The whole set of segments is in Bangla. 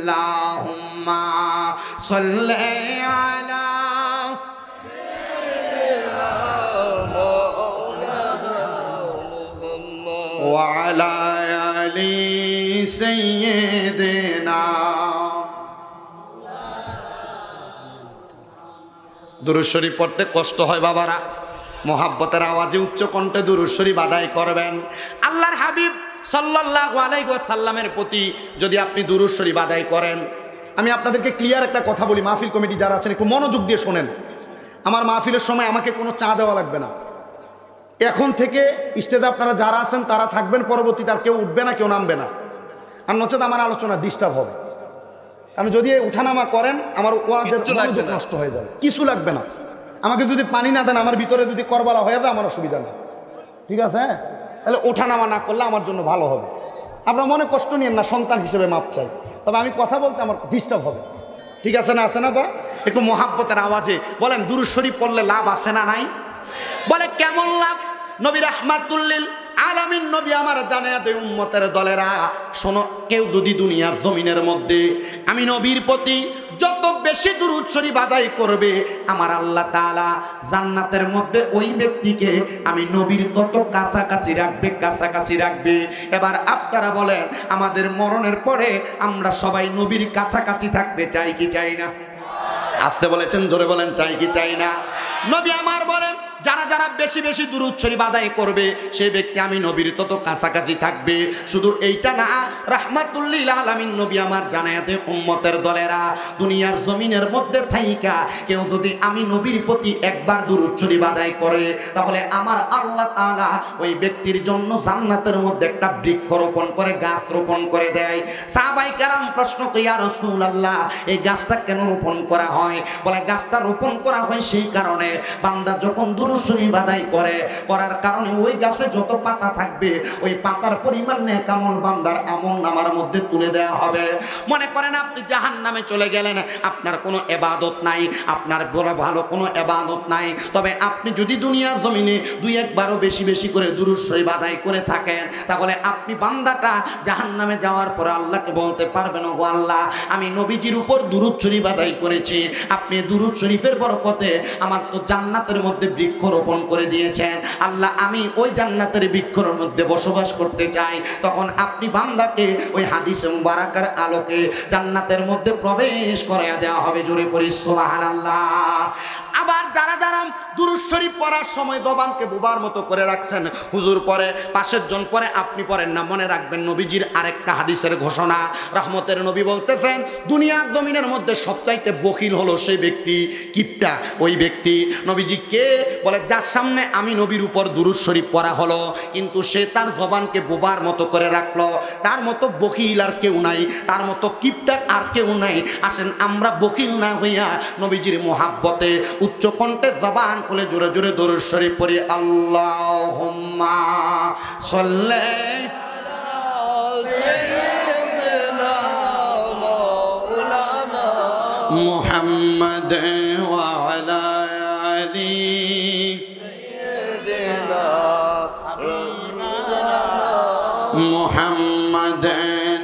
আল্লাহুম্মা সাল্লি আলা ওয়া আলা আলি সাইয়্যিদিনা। দুরূদ শরীফ পড়তে কষ্ট হয় বাবারা, মোহাব্বতের আওয়াজে উচ্চ কণ্ঠে দুরূদ শরীফ আদায় করবেন। আল্লাহর হাবিব সাল্লাল্লাহু আলাইহি ওয়াসাল্লামের প্রতি যদি আপনি দুরূদ শরীফ আদায় করেন, আমি আপনাদেরকে ক্লিয়ার একটা কথা বলি, মাহফিল কমিটি যারা আছেন একটু মনোযোগ দিয়ে শোনেন। আমার মাহফিলের সময় আমাকে কোনো চা দেওয়া লাগবে না। এখন থেকে স্টেজে আপনারা যারা আছেন তারা থাকবেন, পরবর্তীতে আর কেউ উঠবে না, কেউ নামবে না, আর নচেত আমার আলোচনা ডিস্টার্ব হবে। কারণ যদি উঠানামা করেন আমার ওয়াজের মনোযোগ নষ্ট হয়ে যাবে। কিছু লাগবে না, আমাকে যদি পানি না দেন, আমার ভিতরে যদি করবালা হয়ে যায়, আমার অসুবিধা নেই, ঠিক আছে? তাহলে ওঠানামা না করলে আমার জন্য ভালো হবে। আপনারা মনে কষ্ট নিয়েন না, সন্তান হিসেবে মাপ চাই, তবে আমি কথা বলতে আমার ডিস্টার্ব হবে, ঠিক আছে না? আছে না বা? একটু মোহাব্বতের আওয়াজে বলেন দুরূদ শরীফ পড়লে লাভ আছে না নাই? বলে কেমন লাভ? নবী রাহমাতুল লিল আলামিন নবী আমার জানায়া দেয় উম্মতের দলেরা, শোনো, কেউ যদি দুনিয়ার জমিনের মধ্যে আমি নবীর প্রতি যত বেশি দুরূদ শরীফ আদায় করবে, আমার আল্লাহ তাআলা জান্নাতের মধ্যে ওই ব্যক্তিকে আমি নবীর তত কাছাকাছি রাখবে, কাছাকাছি রাখবে। এবার আপনারা বলেন, আমাদের মরণের পরে আমরা সবাই নবীর কাছাকাছি থাকতে চাই কি চাই না? আসতে বলেছেন, জোরে বলেন, চাই কি চাই না? নবী আমার বলেন, যারা যারা বেশি বেশি দুরূদ শরীফ আদায় করবে সেই ব্যক্তি আমি নবীর তত কাছাকাছি থাকবে। শুধু এইটা না, রাহমাতুল লিল আলামিন নবী আমার জানায়া দেয় উম্মতের দলেরা, দুনিয়ার জমিনের মধ্যে থাইকা কেউ যদি আমি নবীর প্রতি একবার দুরূদ শরীফ আদায় করে, তাহলে আমার আল্লাহ তাআলা ওই ব্যক্তির জন্য জান্নাতের মধ্যে একটা বৃক্ষ রোপণ করে, গাছ রোপণ করে দেয়। সাহাবায়ে কেরাম প্রশ্ন করে, ইয়া রাসূলুল্লাহ, এই গাছটা কেন রোপণ করা হয়? বলে গাছটা রোপণ করা হয় সেই কারণে, বান্দা যখন দুরূদ শরীফ আদায় করে, করার কারণে ওই গাছে যত পাতা থাকবে ওই পাতার পরিমাণ নেক আমল বান্দার আমলনামার মধ্যে তুলে দেওয়া হবে। মনে করেন আপনি জাহান্নামে চলে গেলেন, আপনার কোনো ইবাদত নাই, আপনার বড় ভালো কোনো ইবাদত নাই, তবে আপনি যদি দুনিয়ার জমিনে দুই একবারও বেশি বেশি করে দুরূদ শরীফ আদায় করে থাকেন, তাহলে আপনি বান্দাটা জাহান্নামে যাওয়ার পর আল্লাহকে বলতে পারবেন, ও আল্লাহ, আমি নবীজির উপর দুরূদ শরীফ আদায় করেছি, আপনি দুরূদ শরীফের বরকতে আমার তো জান্নাতের মধ্যে বৃক্ষ রোপণ করে দিয়েছেন, আল্লাহ আমি ওই জান্নাতের বৃক্ষের মধ্যে বসবাস করতে চাই। তখন আপনি বান্দাকে ওই হাদিসে মুবারাকার আলোকে জান্নাতের মধ্যে প্রবেশ করায়া দেওয়া হবে। জোরে পড়ি সুবহানাল্লাহ। আবার যারা যারা দুরূদ শরীফ পড়ার সময় জবানকে বোবার মতো করে রাখছেন, হুজুর পরে, পাশের জন পরে, আপনি পড়েন না, মনে রাখবেন নবীজির আরেকটা হাদিসের ঘোষণা। রহমতের নবী বলতেছেন, দুনিয়ার জমিনের মধ্যে সবচাইতে বখিল হলো সেই ব্যক্তি, কিপটা ওই ব্যক্তি। নবীজি কে? বলে যার সামনে আমি নবীর উপর দুরূদ শরীফ পড়া হলো কিন্তু সে তার জবানকে বোবার মতো করে রাখলো, তার মতো বখিল আর কেউ নাই, তার মতো কিপটা আর কেউ নাই। আসেন আমরা বখিল না হইয়া নবীজির মোহাব্বতে উচ্চ কণ্ঠে জবান খুলে জোরে জোরে দুরূদ শরীফ পড়ি। আল্লাহুম্মা সাল্লি মুহাম্মাদ ওয়া আলা আলি মুহাম্মদ।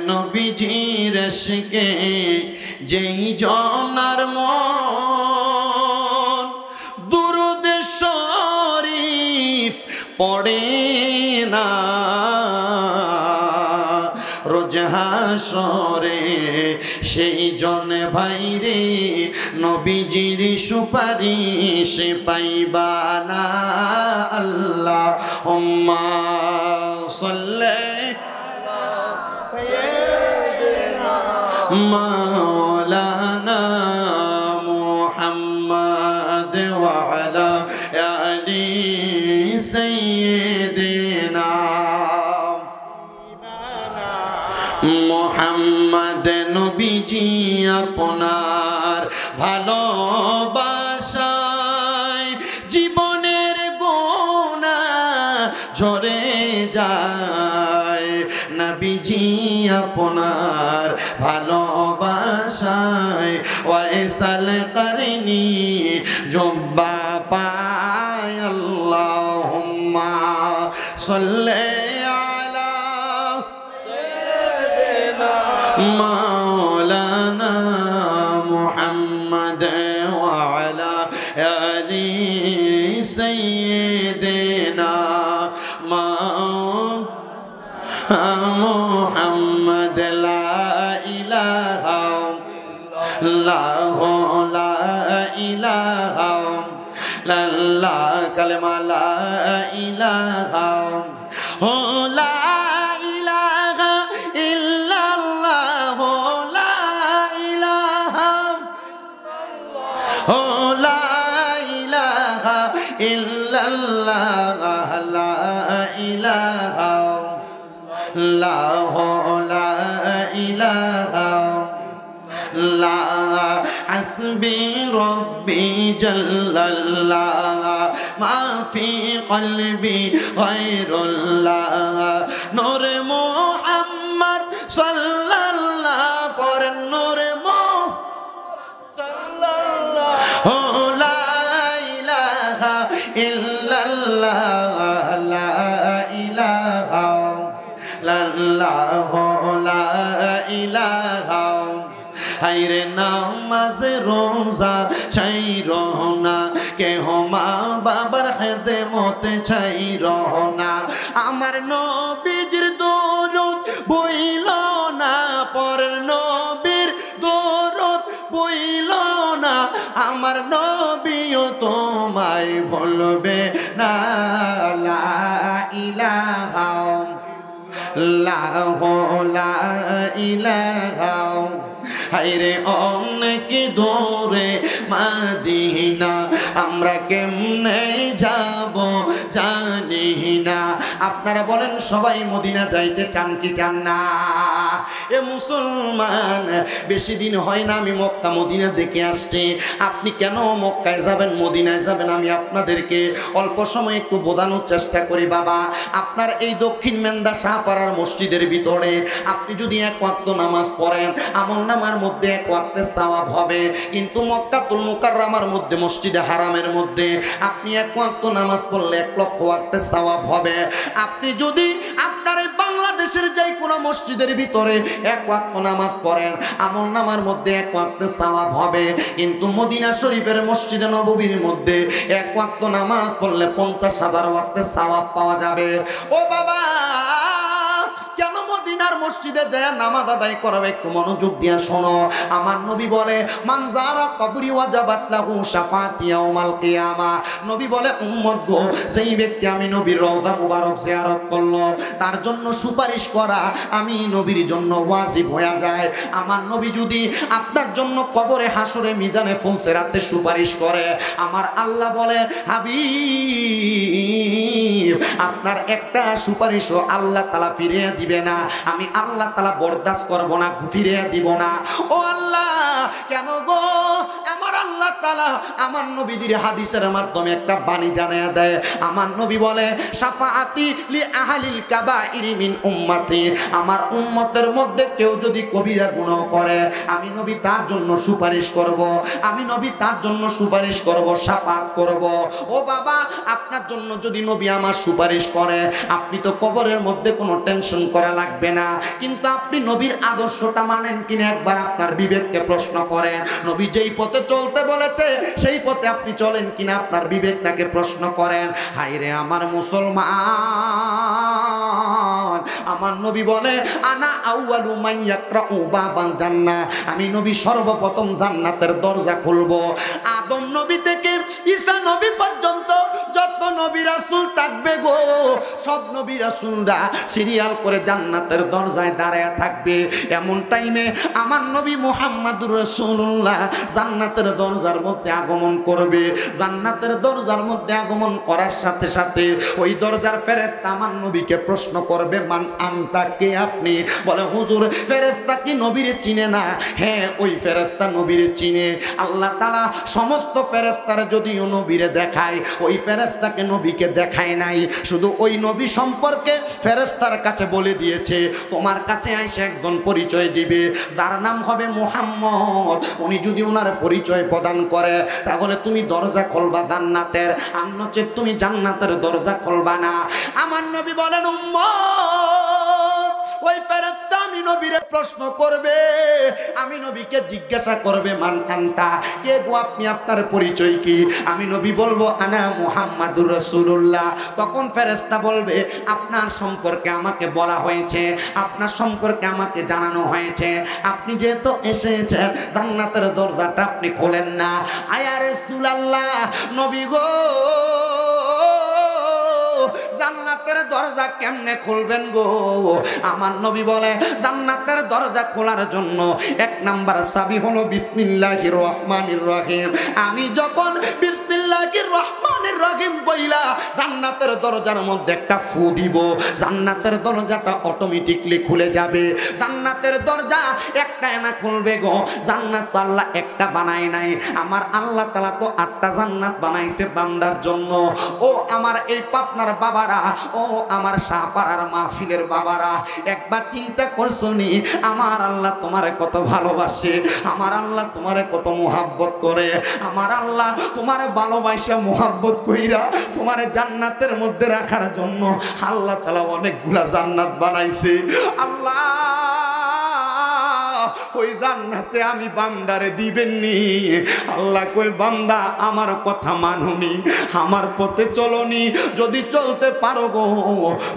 নবীজির ইশকে যেই জনার মন দুরূদ শরীফ পড়ে না, রোজ হাসরে সেই জনে ভাইরে নবীজির সুপারিশ পাইবা না। আল্লাহুম্মা সাল্লি মাওলানা মুহাম্মদ ওয়া আলা আলি সাইয়্যিদিনা মুহাম্মদ। নবীজি আপনার ভালোবাসায় জীবনের গুনাহ ঝরে যায়, নবীজি আপনার ভালোবাসায় ওয়াইসাল করনি জব্বা পায়। আল্লাহুম্মা সাল্লি আলা মাওলানা আলি সাইয়্যিদিনা মুহাম্মদ লা ইলাহা ইল্লাল্লাহু লা ইলাহা ইল্লাল্লাহ কালেমা লা ইলাহা লা ইলাহা ইল্লাল্লাহ লা ইলাহা লা ইলাহা ইল্লাল্লাহ লা ইলাহা লা ইলাহা লা হাসবি রব্বি জাল্লাল্লাহ মা ফি কলবি গায়রুল্লাহ নূর মুহাম্মদ সাল্লাল্লাহু পর নূর সাল্লাল্লাহু লা ইলাহা ইল্লাল্লাহ লা ইলাহা ইল্লাল্লাহু লা ইলাহা হায়রে নামাজ রোজা ছাইরো না কেহ মা বাবার খেদমত ছাইরো না আমার নবীজির দরুদ বইল না পর নবীর দরুদ বইল না আমার নবীও তোমায় বলবে না লা ইলাহা লা ইলাহা হায়রে অনেক দূরে মদিনা আমরা কেমনে যাব জানি না আপনারা বলেন সবাই মদিনা যাইতে চান কি চান না এ মুসলমান বেশি দিন হয় না আমি মক্কা মদিনা দেখে আসছি আপনি কেন মক্কায় যাবেন মদিনায় যাবেন আমি আপনাদেরকে অল্প সময় একটু বোঝানোর চেষ্টা করি বাবা আপনার এই দক্ষিণ মেন্দা শাহপাড়ার মসজিদের ভিতরে আপনি যদি এক ওয়াক্ত নামাজ পড়েন আমলনামার মধ্যে এক ওয়াক্তের সওয়াব হবে কিন্তু মক্কাতুল মুকাররমার মধ্যে মসজিদে হারামের মধ্যে আপনি এক ওয়াক্ত নামাজ পড়লে 1 লক্ষ ওয়াক্তের সওয়াব হবে আপনি যদি আপনার এই বাংলাদেশের যে কোনো মসজিদের ভিতরে এক ওয়াক্ত নামাজ পড়েন আমলনামার মধ্যে 1 ওয়াক্তের সওয়াব হবে কিন্তু মদিনা শরীফের মসজিদে নববীর মধ্যে 1 ওয়াক্ত নামাজ পড়লে 50,000 ওয়াক্তের সওয়াব পাওয়া যাবে ও বাবা কেন মদিনার মসজিদে যায় নামাজ আদায় করবে একটু মনোযোগ দিয়া শোনো আমার নবী বলে মান যারা কবরি ওয়াজাবাত লাহু শাফাআতি ইয়াউমাল কিয়ামা নবী বলে উম্মত গো সেই ব্যক্তি আমি নবীর রওজা মুবারক জিয়ারত করলো তার জন্য সুপারিশ করা আমি নবীর জন্য ওয়াজিব হয়ে যায় আমার নবী যদি আপনার জন্য কবরে হাসরে মিজানে ফুলসিরাতে সুপারিশ করে আমার আল্লাহ বলে হাবিব আপনার একটা সুপারিশও আল্লাহ তাআলা ফিরিয়ে দিবে না আমি আল্লাহ তাআলা বরদাস্ত করব না ফিরিয়ে দিব না ও আল্লাহ কেন গো আমার আল্লাহ তাআলা আমার নবীজির হাদিসের মাধ্যমে একটা বাণী জানায়া দেয় আমার নবী বলে শাফাআতি লি আহলিল কাবাইরি মিন উম্মতি আমার উম্মতের মধ্যে কেউ যদি কবিরা গুনাহ করে আমি নবী তার জন্য সুপারিশ করব আমি নবী তার জন্য সুপারিশ করব শাফাআত করব ও বাবা আপনার জন্য যদি নবী আমার সুপারিশ করে আপনি তো কবরের মধ্যে কোনো টেনশন করা লাগবে না কিন্তু আপনি নবীর আদর্শটা মানেন কিনা একবার আপনার বিবেককে প্রশ্ন করেন নবী যেই পথে চলতে বলেছে সেই পথে আপনি চলেন কিনা আপনার বিবেকটাকে প্রশ্ন করেন হায়রে আমার মুসলমান আমার নবী বলে আনা আউয়ালু মান ইয়াকরাউ বাবাল জান্নাহ আমি নবী সর্বপ্রথম জান্নাতের দরজা খুলবো আদম নবী থেকে ঈসা নবী পর্যন্ত যত নবী রাসূল থাকবে গো সব নবী রাসূলরা সিরিয়াল করে জান্নাতের দরজায় দাঁড়ায় থাকবে এমন টাইমে আমার নবী মুহাম্মদুর রাসূলুল্লাহ জান্নাতের দরজার মধ্যে আগমন করবে জান্নাতের দরজার মধ্যে আগমন করার সাথে সাথে ওই দরজার ফেরেশতা আমার নবীকে প্রশ্ন করবে মান আনতা কে আপনি বলে হুজুর ফেরেশতা কি নবীর চিনে না হ্যাঁ ওই ফেরেশতা নবীর চিনে আল্লাহ তাআলা সমস্ত ফেরেশতারা যদিও নবীরে দেখায় ওই ফেরেশতাকে নবীকে দেখায় নাই শুধু ওই নবী সম্পর্কে ফেরেশতার কাছে বলে দিয়েছে তোমার কাছে আইসে একজন পরিচয় দিবে যার নাম হবে মুহাম্মদ উনি যদি ওনার পরিচয় প্রদান করে তাহলে তুমি দরজা খুলবা জান্নাতের আর নচেত তুমি জান্নাতের দরজা খুলবা না আমার নবী বলেন উম্মত ওই ফেরেশতা আমি নবীরে প্রশ্ন করবে, আমি নবীকে জিজ্ঞাসা করবে, মান আনতা, কে গো আপনি, আপনার পরিচয় কি? আমি নবী বলবো আনা মুহাম্মাদুর রাসূলুল্লাহ। তখন ফেরেশতা বলবে, আপনার সম্পর্কে আমাকে বলা হয়েছে, আপনার সম্পর্কে আমাকে জানানো হয়েছে, আপনি যেহেতু এসেছেন জান্নাতের দরজাটা আপনি খোলেন না। আয়া রাসূলুল্লাহ, নবী গো জান্নাতের দরজা কেমনে খুলবেন গো? আমার নবী বলে, জান্নাতের দরজা খোলার জন্য এক নাম্বার চাবি হলো বিসমিল্লাহির রহমানির রহিম। আমি যখন বিসমিল্লাহির রহমানির রহিম বইলা জান্নাতের দরজার মধ্যে একটা ফু দিব, জান্নাতের দরজাটা অটোমেটিকলি খুলে যাবে। জান্নাতের দরজা একটা না খুলবে গো। জান্নাত তো আল্লাহ একটা বানায় নাই, আমার আল্লাহ তাআলা তো 8টা জান্নাত বানাইছে বান্দার জন্য। ও আমার এই পাপনার বাবারা, ও আমার শাহপাড়ার মাহফিলের বাবারা, একবার চিন্তা করছো নি আমার আল্লাহ তোমারে কত ভালোবাসে, আমার আল্লাহ তোমারে কত মুহাব্বত করে, আমার আল্লাহ তোমারে ভালোবাসা মুহাব্বত কইরা তোমারে জান্নাতের মধ্যে রাখার জন্য আল্লাহ তাআলা অনেকগুলা জান্নাত বানাইছে। আল্লাহ ওই জান্নাতে আমি বান্দারে দিবেননি। আল্লাহ কই, বান্দা আমার কথা মানুনি, আমার পথে চলনি, যদি চলতে পারো গো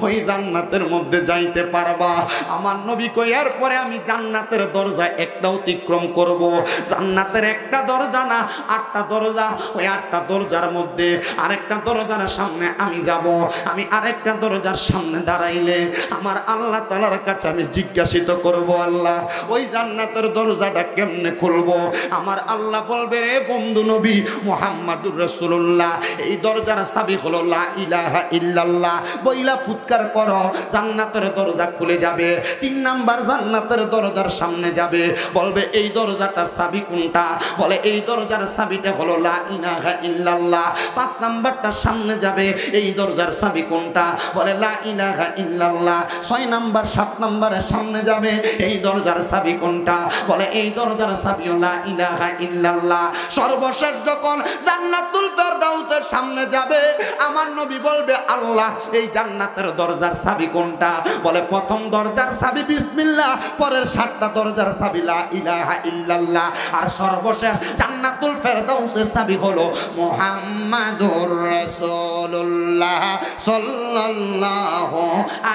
ওই জান্নাতের মধ্যে যাইতে পারবা। আমার নবী কই, এরপরে আমি জান্নাতের দরজা একটা অতিক্রম করব। জান্নাতের একটা দরজা না, 8টা দরজা, ওই 8টা দরজার মধ্যে আরেকটা দরজার সামনে আমি যাব। আমি আরেকটা দরজার সামনে দাঁড়াইলে আমার আল্লাহ তাআলার কাছে আমি জিজ্ঞাসিত করব, আল্লাহ ওই জান্নাতের দরজাটা কেমনে খুলবো? আমার আল্লাহ বলবে, রে বন্ধু নবী মুহাম্মাদুর রাসূলুল্লাহ, এই দরজার চাবি হলো লা ইলাহা ইল্লাল্লাহ। বইলা ফুৎকার করো, জান্নাতের দরজা খুলে যাবে। 3 নাম্বার জান্নাতের দরজার সামনে যাবে, বলবে এই দরজাটার চাবি কোনটা? বলে এই দরজার চাবিটা হলো লা ইলাহা ইল্লাল্লাহ। 5 নাম্বারটার সামনে যাবে, এই দরজার চাবি কোনটা? বলে লা ইলাহা ইল্লাল্লাহ। 6 নাম্বার 7 নাম্বারের সামনে যাবে, এই দরজার চাবি কোনটা? বলে এই দরজার চাবি লা ইলাহা ইল্লাল্লাহ। সর্বশেষ যখন জান্নাতুল ফেরদাউসের সামনে যাবে, আমার নবী বলবে, আল্লাহ এই জান্নাতের দরজার চাবি কোনটা? বলে প্রথম দরজার চাবি বিসমিল্লাহ, পরের 7টা দরজার চাবি লা ইলাহা ইল্লাল্লাহ, আর সর্বশেষ জান্নাতুল ফেরদাউসের চাবি হলো মুহাম্মাদুর রাসূলুল্লাহ সাল্লাল্লাহু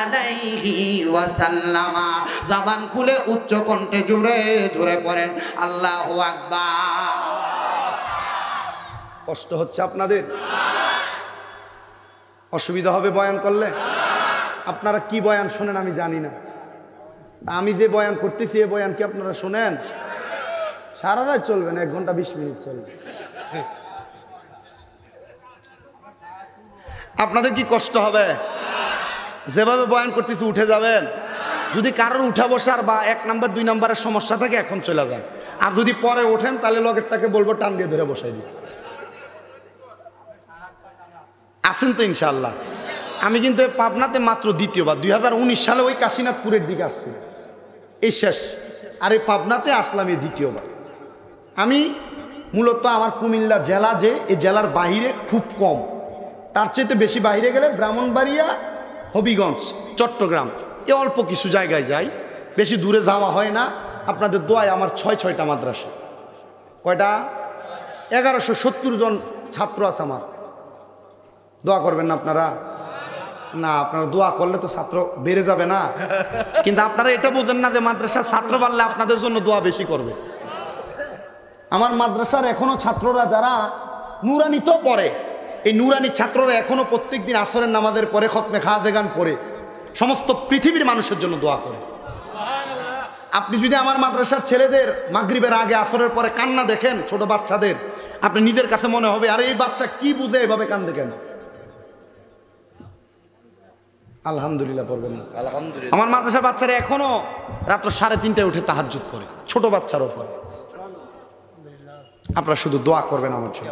আলাইহি ওয়াসাল্লাম। জবান খুলে উচ্চ কণ্ঠে জোরে জোরে পড়েন আল্লাহু আকবার। কষ্ট হচ্ছে আপনাদের? অসুবিধা হবে বয়ান করলে? আপনারা কি বয়ান শোনেন আমি জানি না, আমি যে বয়ান করতেছি এই বয়ান কি আপনারা শোনেন? সারা রাত চলবে না, 1 ঘন্টা 20 মিনিট চলবে। আপনাদের কি কষ্ট হবে? যেভাবে বয়ান করতেছি উঠে যাবেন। যদি কারোর উঠা বসার বা 1 নাম্বার 2 নাম্বারের সমস্যা থাকে এখন চলে যায়, আর যদি পরে ওঠেন তাহলে লগেরটাকে বলবো টান দিয়ে ধরে বসাই দিই। আসেন তো ইনশাআল্লাহ। আমি কিন্তু পাবনাতে মাত্র দ্বিতীয়বার, 2019 সালে ওই কাশীনাথপুরের দিকে আসছিল, এই শেষ। আর এই পাবনাতে আসলাম এই দ্বিতীয়বার। আমি মূলত আমার কুমিল্লা জেলা, যে এই জেলার বাইরে খুব কম, তার চেয়ে বেশি বাইরে গেলে ব্রাহ্মণবাড়িয়া, হবিগঞ্জ, চট্টগ্রাম, এ অল্প কিছু জায়গায় যাই, বেশি দূরে যাওয়া হয় না। আপনাদের দোয়ায় আমার 6টা মাদ্রাসা। কয়টা? 1170 জন ছাত্র আছে আমার। দোয়া করবেন না আপনারা? না, আপনারা দোয়া করলে তো ছাত্র বেড়ে যাবে না, কিন্তু আপনারা এটা বোঝেন না যে মাদ্রাসার ছাত্র বাড়লে আপনাদের জন্য দোয়া বেশি করবে। আমার মাদ্রাসার এখনো ছাত্ররা যারা নুরানি তো পড়ে, এই নুরানি ছাত্ররা এখনো প্রত্যেকদিন আসরের নামাজের পরে খতমে খাজেগান পড়ে সমস্ত পৃথিবীর মানুষের জন্য দোয়া করে। আপনি যদি আমার মাদ্রাসার ছেলেদের মাগরিবের আগে আসরের পরে কান্না দেখেন, ছোট বাচ্চাদের, আপনি নিজের কাছে মনে হবে আরে এই বাচ্চা কি বুঝে এভাবে কান্দে কেন? আলহামদুলিল্লাহ পড়বেন না? আলহামদুলিল্লাহ। আমার মাদ্রাসার বাচ্চারা এখনো রাত্র 3:30টায় উঠে তাহাজ্জুদ করে, ছোট বাচ্চার ওপর। আপনারা শুধু দোয়া করবেন আমার জন্য,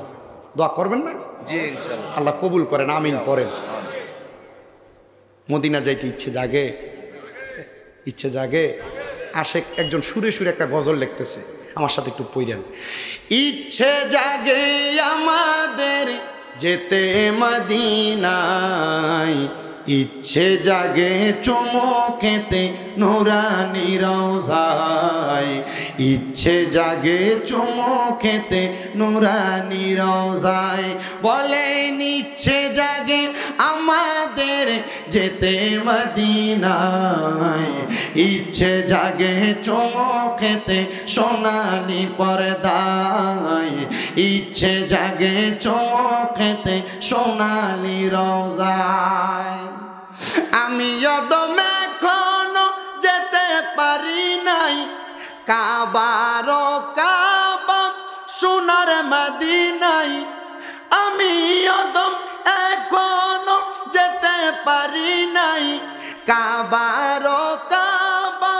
দোয়া করবেন না? জি ইনশাআল্লাহ। আল্লাহ কবুল করেন, আমিন পড়েন। মদিনা যাইতে ইচ্ছে জাগে, ইচ্ছে জাগে। আশেক একজন সুরে সুরে একটা গজল লিখতেছে, আমার সাথে একটু পড়েন। ইচ্ছে জাগে আমাদের যেতে মদিনায়, ইচ্ছে জাগে চুমুকেতে নুরানি রওজায়, ইচ্ছে জাগে চুমুকেতে নুরানি রওজায়। বলেন ইচ্ছে জাগে আমাদের যেতে মদিনায়, ইচ্ছে জাগে চুমুকেতে সোনালি পর্দায়, ইচ্ছে জাগে চুমুকেতে সোনালি রওজায়। আমি অদম এখনো যেতে পারি নাই, কাবার কাবা সোনার মদিনায়। আমি অদম এখনো যেতে পারি নাই, কাবার কাবা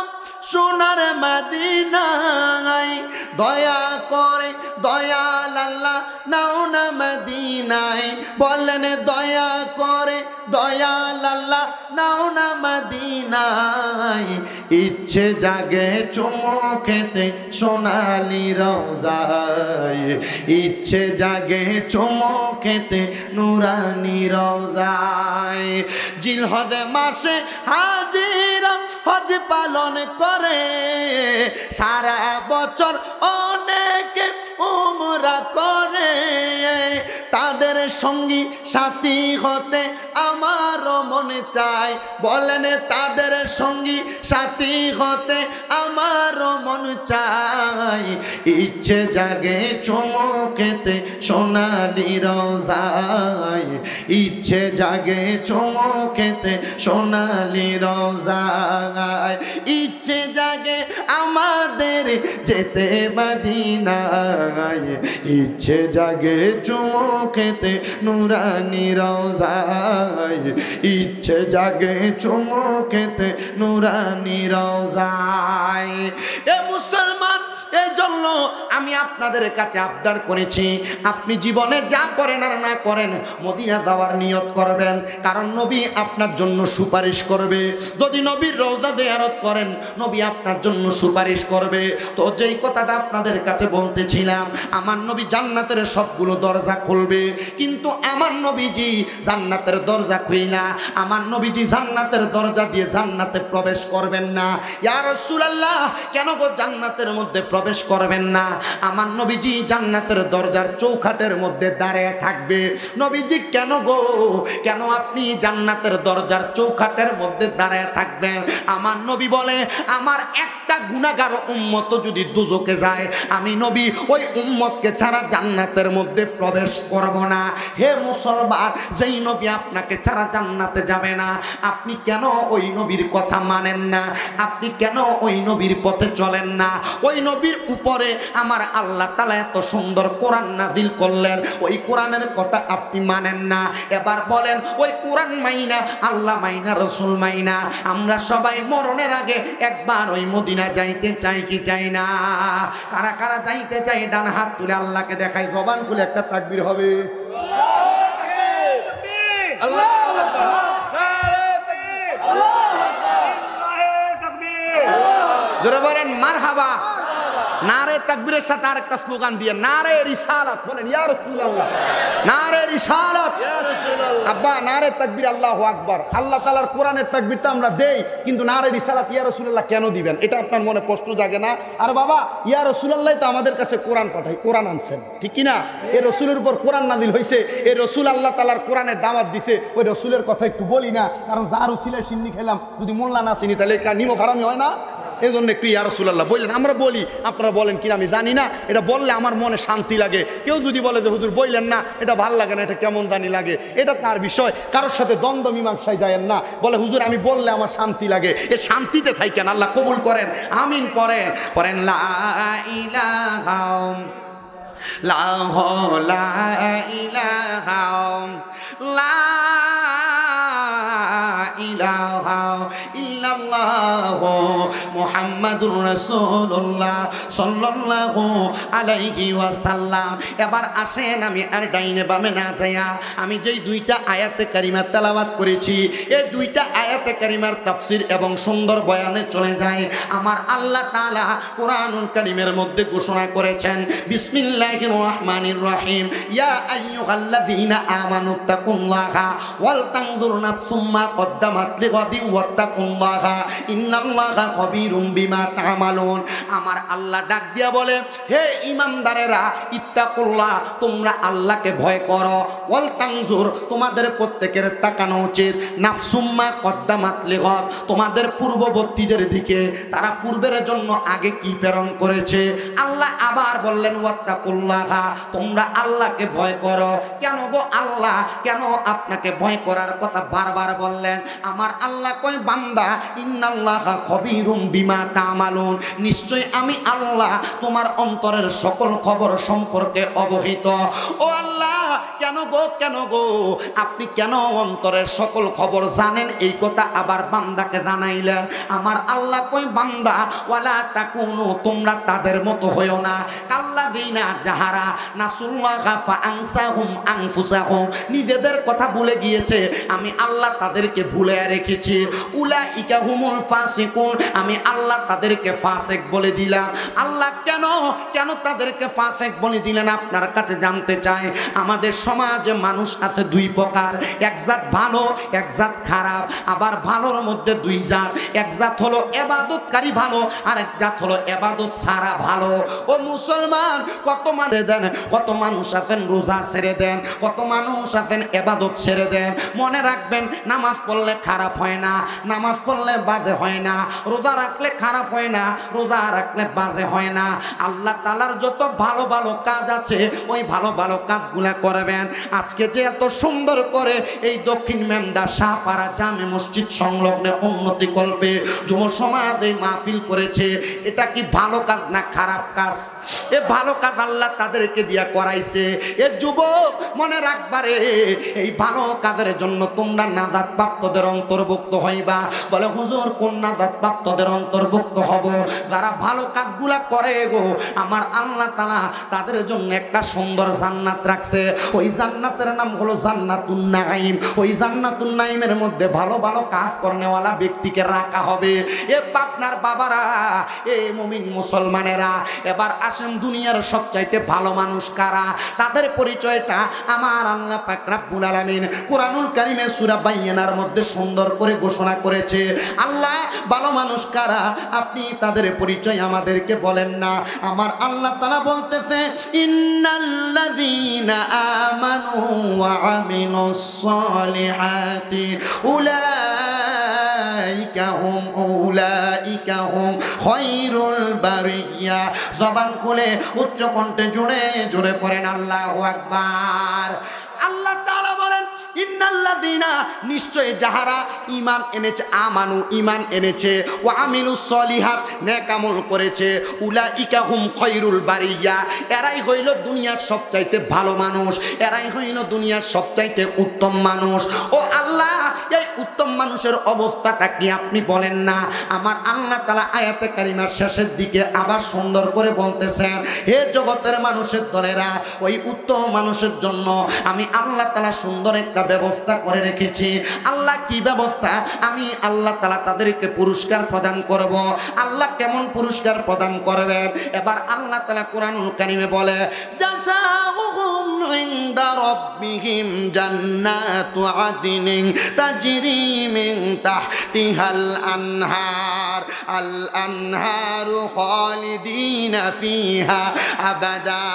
সোনার মদিনায়। দয়া করে দয়াল আল্লাহ নাও না মদিনায়, বলেন দয়া করে দয়াল আল্লাহ নাও না মদিনায়। ইচ্ছে জাগে চুমুকেতে সোনালি রওজায়, ইচ্ছে জাগে চুমুকেতে নুরানি রওজায়। জিলহজ মাসে হাজিরা হজ পালন করে, সারা বছর অনেকে উমরা করে। তাদের সঙ্গী সাথী হতে আমারও মনে চায়, বলেন তাদের সঙ্গী সাথী হতে আমারও মন চায়। ইচ্ছে জাগে চুমুকেতে সোনালি রওজায়, ইচ্ছে জাগে চুমুকেতে সোনালি রওজায়। ইচ্ছে জাগে আমাদের যেতে মদিনায়, ইচ্ছে জাগে চুমুকেতে নুরানি রওজায়, ইচ্ছে জাগে চুমুকেতে নুরানি রওজায়। এ মুসলমান, এই জন্য আমি আপনাদের কাছে আবদার করেছি, আপনি জীবনে যা করেন আর না করেন মদিনা যাওয়ার নিয়ত করবেন, কারণ নবী আপনার জন্য সুপারিশ করবে। যদি নবীর রওজা জিয়ারত করেন নবী আপনার জন্য সুপারিশ করবে। তো যেই কথাটা আপনাদের কাছে বলতেছিলাম, আমার নবী জান্নাতের সবগুলো দরজা খুলবে, কিন্তু আমার নবীজি জান্নাতের দরজা খুইলা আমার নবীজি জান্নাতের দরজা দিয়ে জান্নাতে প্রবেশ করবেন না। ইয়া রাসূলুল্লাহ, কেন গো জান্নাতের মধ্যে প্রবেশ করবেন না? আমার নবীজি জান্নাতের দরজার চৌখাটের মধ্যে দাঁড়িয়ে থাকবে। নবীজি কেন গো, কেন আপনি জান্নাতের দরজার চৌখাটের মধ্যে দাঁড়িয়ে থাকবেন? আমার নবী বলে, আমার একটা গুনাহগার উম্মত যদি দুজকে যায়, আমি নবী ওই উম্মতকে ছাড়া জান্নাতের মধ্যে প্রবেশ করব না। হে মুসলমান, যেই নবী আপনাকে ছাড়া জান্নাতে যাবে না, আপনি কেন ওই নবীর কথা মানেন না? আপনি কেন ওই নবীর পথে চলেন না? ওই নবীর উপরে আমার আল্লাহ তাআলা এত সুন্দর কোরআন নাজিল করলেন, ওই কোরআনের কথা আপনি মানেন না। এবার বলেন, ওই কোরআন মাইনা, আল্লাহ মাইনা, রসুল মাইনা আমরা সবাই মরণের আগে একবার ওই মদিনা যাইতে চাই কি চাই না? কারা কারা যাইতে চাই ডান হাত তুলে আল্লাহকে দেখাই, জবান খুলে একটা তাকবীর হবে। আল্লাহু আকবার, নারে তাকবীর, আল্লাহু আকবার, নারে তাকবীর, জোরে বলেন মারহাবা। নারে তাকবীরের সাথে আরেকটা স্লোগান দিয়ে, নারে রিসালাত, বলেন ইয়া রাসূলুল্লাহ, নারে রিসালাত, ইয়া রাসূলুল্লাহ। আব্বা নারে তাকবীর আল্লাহু আকবার, আল্লাহ তাআলার কোরআনের তাকবীরটা আমরা দেই, কিন্তু নারে রিসালাত ইয়া রাসূলুল্লাহ কেন দিবেন? এটা আপনার মনে প্রশ্ন জাগে না? আর বাবা, ইয়া রাসূলুল্লাহ তো আমাদের কাছে কোরআন পাঠাই, কোরআন আনছেন, ঠিক কি না? এই রসুলের উপর কোরআন নাজিল হয়েছে, এই রসুল আল্লাহ তাআলার কোরআনের দাওয়াত দিছে, ওই রসুলের কথা একটু বলি না? কারণ যার উসিলায় সিন্নি খেলাম, যদি মোল্লা না চিনি তাহলে এটা নিমক হারামি হয় না? এই জন্য একটু ইয়া রাসূলুল্লাহ বললেন, আমরা বলি, আপনারা বলেন কিনা আমি জানি না, এটা বললে আমার মনে শান্তি লাগে। কেউ যদি বলে যে হুজুর বললেন না, এটা ভাল লাগে না, এটা কেমন জানি লাগে, এটা তার বিষয়, কারোর সাথে দ্বন্দ্ব মীমাংসায় যায়েন না। বলে হুজুর আমি বললে আমার শান্তি লাগে, এ শান্তিতে থাকেন, আল্লাহ কবুল করেন, আমিন পড়েন, পড়েন লা ইলাহা লা ইলাহা লা ইলাহা ইল্লাল্লাহ মুহাম্মাদুর রাসূলুল্লাহ সাল্লাল্লাহু আলাইহি ওয়াসাল্লাম। এবার আসেন আমি আর ডাইনে বামে না যাইয়া আমি যেই দুইটা আয়াতে কারিমা তেলাওয়াত করেছি এই দুইটা আয়াতে কারিমার তাফসীর এবং সুন্দর বয়ানে চলে যায়। আমার আল্লাহ তাআলা কোরআনুল কারীমের মধ্যে ঘোষণা করেছেন, বিসমিল্লাহির রহমানির রহিম, ইয়া আইয়ুহাল্লাযীনা আমানু তাকুল্লাহা ওয়াল তানজুর নাফসুম মা কদ্দামাত লিগাদিন ওয়াত্তাকুল্লাহা ইন্নাল্লাহা খাবীরুম বিমা তা'মালুন। আমার আল্লাহ ডাক দিয়া বলে, হে ঈমানদারেরা, ইত্তাকুল্লাহ, তোমরা আল্লাহকে ভয় করো, ওয়াল তানজুর, তোমাদের প্রত্যেকের তাকানো উচিত, নাফসুম মা কদ্দামাত লিগাদ, তোমাদের পূর্ববর্তীদের দিকে, তারা পূর্বের জন্য আগে কি প্রেরণ করেছে। আল্লাহ আবার বললেন, ওয়াত্তাকুল্লাহা, তোমরা আল্লাহকে ভয় করো। কেন গো আল্লাহ, কেন আপনাকে ভয় করার কথা বারবার বললেন? আমার আল্লাহ কয়, বান্দা, ইন্নাল্লাহা খাবীরুম বিমা তা'মালুন, নিশ্চয় আমি আল্লাহ তোমার অন্তরের সকল খবর সম্পর্কে অবহিত। ও আল্লাহ, কেন গো, কেন গো, আপনি কেন অন্তরের সকল খবর জানেন? এই কথা আবার বান্দাকে জানাইলেন। আমার আল্লাহ কই, বান্দা, ওয়ালা তাকুনু, তোমরা তাদের মতো হইও না, কাল্লাযীনা যাহারা নাসুল্লাহা ফাআনসাহুম আনফুসাহুম, নিজেদের কথা ভুলে গিয়েছে, আমি আল্লাহ তাদেরকে ভুলে রেখেছি। উলাইকা হুমুল ফাসিকুন, আমি আল্লাহ তাদেরকে ফাসিক বলে দিলাম। আল্লাহ কেন কেন তাদেরকে ফাসিক বলে দিলেন আপনার কাছে জানতে চাই। আমাদের সমাজে মানুষ আছে দুই প্রকার, এক জাত ভালো, এক জাত খারাপ। আবার ভালোর মধ্যে দুই জাত, এক জাত হলো ইবাদতকারী ভালো, আর এক জাত হলো ইবাদত ছাড়া ভালো। ও মুসলমান, কত মানে দেন, কত মানুষ আছেন রোজা ছেড়ে দেন, কত মানুষ আছেন ইবাদত ছেড়ে দেন। মনে রাখবেন, নামাজ পড়লে খারাপ হয় না, নামাজ পড়লে বাজে হয় না, রোজা রাখলে খারাপ হয় না, রোজা রাখলে বাজে হয় না। আল্লাহ তাআলার যত ভালো ভালো কাজ আছে ওই ভালো ভালো কাজগুলা করবেন। আজকে যে এত সুন্দর করে এই দক্ষিণ মেমদা শাহপাড়া জামে মসজিদ সংলগ্নে উন্নতি কল্পে যুব সমাজ এই মাহফিল করেছে, এটা কি ভালো কাজ না খারাপ কাজ? এ ভালো কাজ আল্লাহ তাদেরকে দিয়া করাইছে। এ যুবক, মনে রাখবারে, এই ভালো কাজের জন্য তোমরা নাজাত প্রাপ্তদের অন্তর্ভুক্ত হইবা। বলে, হুজুর, কোন নাজাত প্রাপ্তদের অন্তর্ভুক্ত হব? যারা ভালো কাজগুলা করে গো, আমার আল্লাহ তাআলা তাদের জন্য একটা সুন্দর জান্নাত রাখছে। ওই জান্নাতের নাম হলো জান্নাতুন নাঈম। ওই জান্নাতুন নাঈমের মধ্যে ভালো ভালো কাজ করনেওয়ালা ব্যক্তিকে রাখা হবে। এ পাপনার বাবারা, এ মুমিন মুসলমানেরা, এবার আসেন দুনিয়ার সবচাইতে ভালো মানুষ কারা, তাদের পরিচয়টা আমার আল্লাহ পাক রব্বুল আলামিন কুরআনুল কারীমে সূরা বাইয়িনার মধ্যে সুন্দর করে ঘোষণা করেছে। আল্লাহ ভালো মানুষ কারা, আপনি তাদের পরিচয় আমাদেরকে বলেন না। আমার আল্লাহ তাআলা বলতেছে, ইন্নাল্লাযীনা আমানু ওয়া আমিলুস সালিহাতি উলাইকা হুম খায়রুল বারিয়া। জবান খুলে উচ্চ কণ্ঠে জোরে জোরে পড়েন আল্লাহু আকবার। আল্লাহ তাআলা বলেন, ইন্নাল্লাযীনা, নিশ্চয় যাহারা ঈমান এনেছে, আমানু, ঈমান এনেছে, ওয়া আমিলুস সলিহাত, নেক আমল করেছে, উলাইকা হুম খায়রুল বারিয়া, এরাই হইল দুনিয়ার সবচাইতে ভালো মানুষ, এরাই হইল দুনিয়ার সবচাইতে উত্তম মানুষ। ও আল্লাহ, এই উত্তম মানুষের অবস্থাটা কি আপনি বলেন না? আমার আল্লাহ তাআলা আয়াতে কারিমার শেষের দিকে আবার সুন্দর করে বলতেছেন, হে জগতের মানুষের দলেরা, ওই উত্তম মানুষের জন্য আমি আল্লাহ তাআলা সুন্দর একটা ব্যবস্থা করে রেখেছি। আল্লাহ কি ব্যবস্থা? আমি আল্লাহ তাআলা তাদেরকে পুরস্কার প্রদান করব। আল্লাহ কেমন পুরস্কার প্রদান করবেন? এবার আল্লাহ তাআলা কোরআনুল কারীমে বলে, জাযাউহুম ইনদা রাব্বিহিম জান্নাতু আদনিন তাজরি মিন তাহতিহাল আনহার, আল আনহারু খালিদিনা ফিহা আবাদা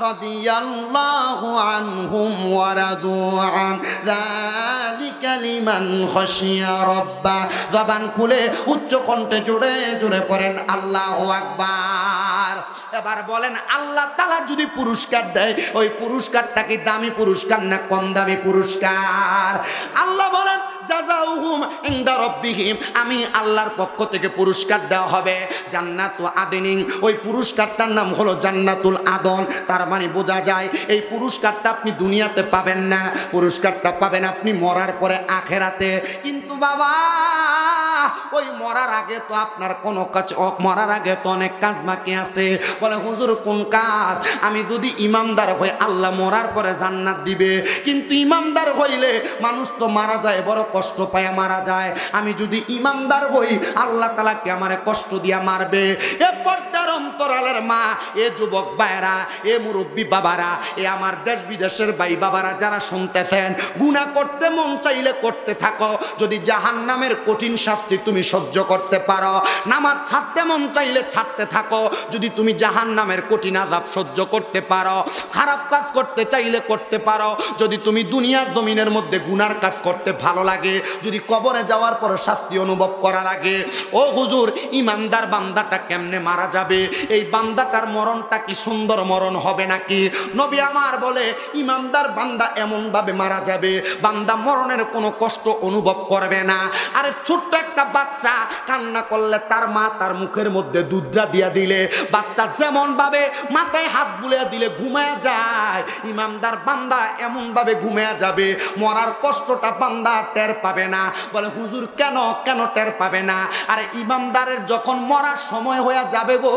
রাদিয়াল্লাহু আনহুম ওয়া রাদু আন যালিকা লিমান খাশিয়া রাব্বা। জবান খুলে উচ্চ কণ্ঠে জোরে জোরে পড়েন আল্লাহু আকবার। এবার বলেন, আল্লাহ তাআলা যদি পুরস্কার দেয়, ওই পুরস্কারটা কি দামি পুরস্কার না কম দামি পুরস্কার? আল্লাহ বলেন, জাযাউহুম ইনদা রাব্বিহিম, আমি আল্লাহর পক্ষ থেকে পুরস্কার দেওয়া হবে জান্নাতু আদনিন। ওই পুরস্কারটার নাম হলো জান্নাতুল আদন। তার মানে বোঝা যায় এই পুরস্কারটা আপনি দুনিয়াতে পাবেন না, পুরস্কারটা পাবেন আপনি মরার পরে আখেরাতে। কিন্তু বাবা, ওই মরার আগে তো আপনার কোনো কাজ, মরার আগে তো অনেক কাজ বাকি আছে। বলে হুজুর কোন কাজ? আমি যদি ইমানদার হই আল্লাহ মরার পরে জান্নাত দিবে, কিন্তু ইমানদার হইলে মানুষ তো মারা যায়, বড় কষ্ট পায় মারা যায়। আমি যদি ইমানদার হই আল্লাহ তাআলা কে আমারে কষ্ট দিয়া মারবে। এ পর্দার অন্তরালের মা, এ যুবক ভাইরা, এ মুরব্বী বাবারা, এ আমার দেশ বিদেশের ভাই বাবারা যারা শুনতেছেন, গুনাহ করতে মন চাইলে করতে থাকো। যদি জাহান্নামের কঠিন শাস্তি তুমি সহ্য করতে পারো, নামাজ ছাড়তে মন চাইলে ছাড়তে থাকো। যদি তুমি জাহান্নামের কঠিন আযাব সহ্য করতে পারো, খারাপ কাজ করতে চাইলে করতে পারো। যদি তুমি দুনিয়ার জমিনের মধ্যে গুনার কাজ করতে ভালো লাগে, যদি কবরে যাওয়ার পর শাস্তি অনুভব করা লাগে, ও হুজুর ইমানদার বান্দাটা কেমনে মারা যাবে? এই বান্দাটার মরণটা কি সুন্দর মরণ হবে নাকি? নবী আমার বলে ইমানদার বান্দা এমন ভাবে মারা যাবে, বান্দা মরণের কোনো কষ্ট অনুভব করবে না। আরে ছোট্ট একটা বাচ্চা কান্না করলে তার মা তার মুখের মধ্যে দুধরা দিয়া দিলে, বাচ্চা যেমন ভাবে মাথায় হাত বুলিয়ে দিলে ঘুমায়া যায়, ইমানদার বান্দা এমন ভাবে ঘুমায়া যাবে, মরার কষ্টটা বান্দা টের পাবে না। বলে হুজুর কেন কেন টের পাবে না? আরে ইমানদারের যখন মরার সময় হয়ে যাবে গো,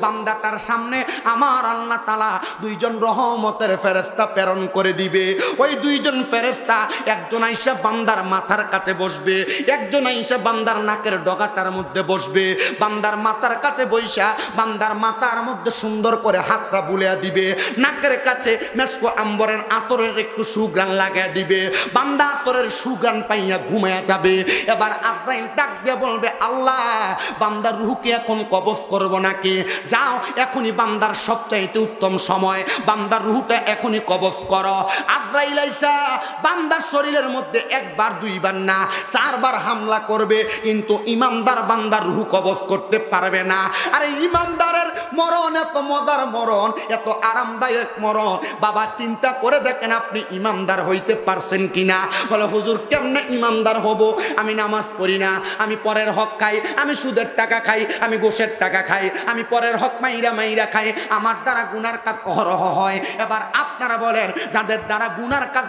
বান্দাটার সামনে আমার আল্লাহ তাআলা দুইজন রহমতের ফেরেশতা প্রেরণ করে দিবে। ওই দুইজন ফেরেশতা একজন আইসা বান্দার মাথার কাছে বসবে, একজন আইসা বান্দার নাকের ডগাটার মধ্যে বসবে। বান্দার মাথার কাছে বইসা বান্দার মাথার মধ্যে সুন্দর করে হাতটা বুলিয়ে দিবে, নাকের কাছে মেসকো আম্বরের আতরের একটু সুঘ্রাণ লাগায় দিবে। বান্দা আতরের সুঘ্রাণ পাইয়া ঘুমায়া যাবে। এবার আজরাইল ডাক দিয়ে বলবে, আল্লাহ বান্দার রূহকে এখন কবজ করব নাকি? যাও এখনই বান্দার সবচাইতে উত্তম সময়, বান্দার রূহটা এখনই কবজ করো। আজরাইল আইসা বান্দার শরীরের মধ্যে একবার দুইবার না 4 বার হামলা করবে, কিন্তু ইমানদার বান্দার রূহ কবজ করতে পারবে না। আরে ইমানদারের মরণ এত মজার মরণ, এত আরামদায়ক মরণ। বাবা চিন্তা করে দেখেন আপনি ইমানদার হইতে পারছেন কিনা? বলে হুজুর কেমনে ইমানদার হব? আমি নামাজ পড়ি না, আমি পরের হক খাই, আমি সুদের টাকা খাই, আমি ঘুষের টাকা খাই, আমি পরের হক মাইরা খাই, আমার দ্বারা গুনার কাজ অহরহ হয়। এবার আপনারা বলেন যাদের দ্বারা গুনার কাজ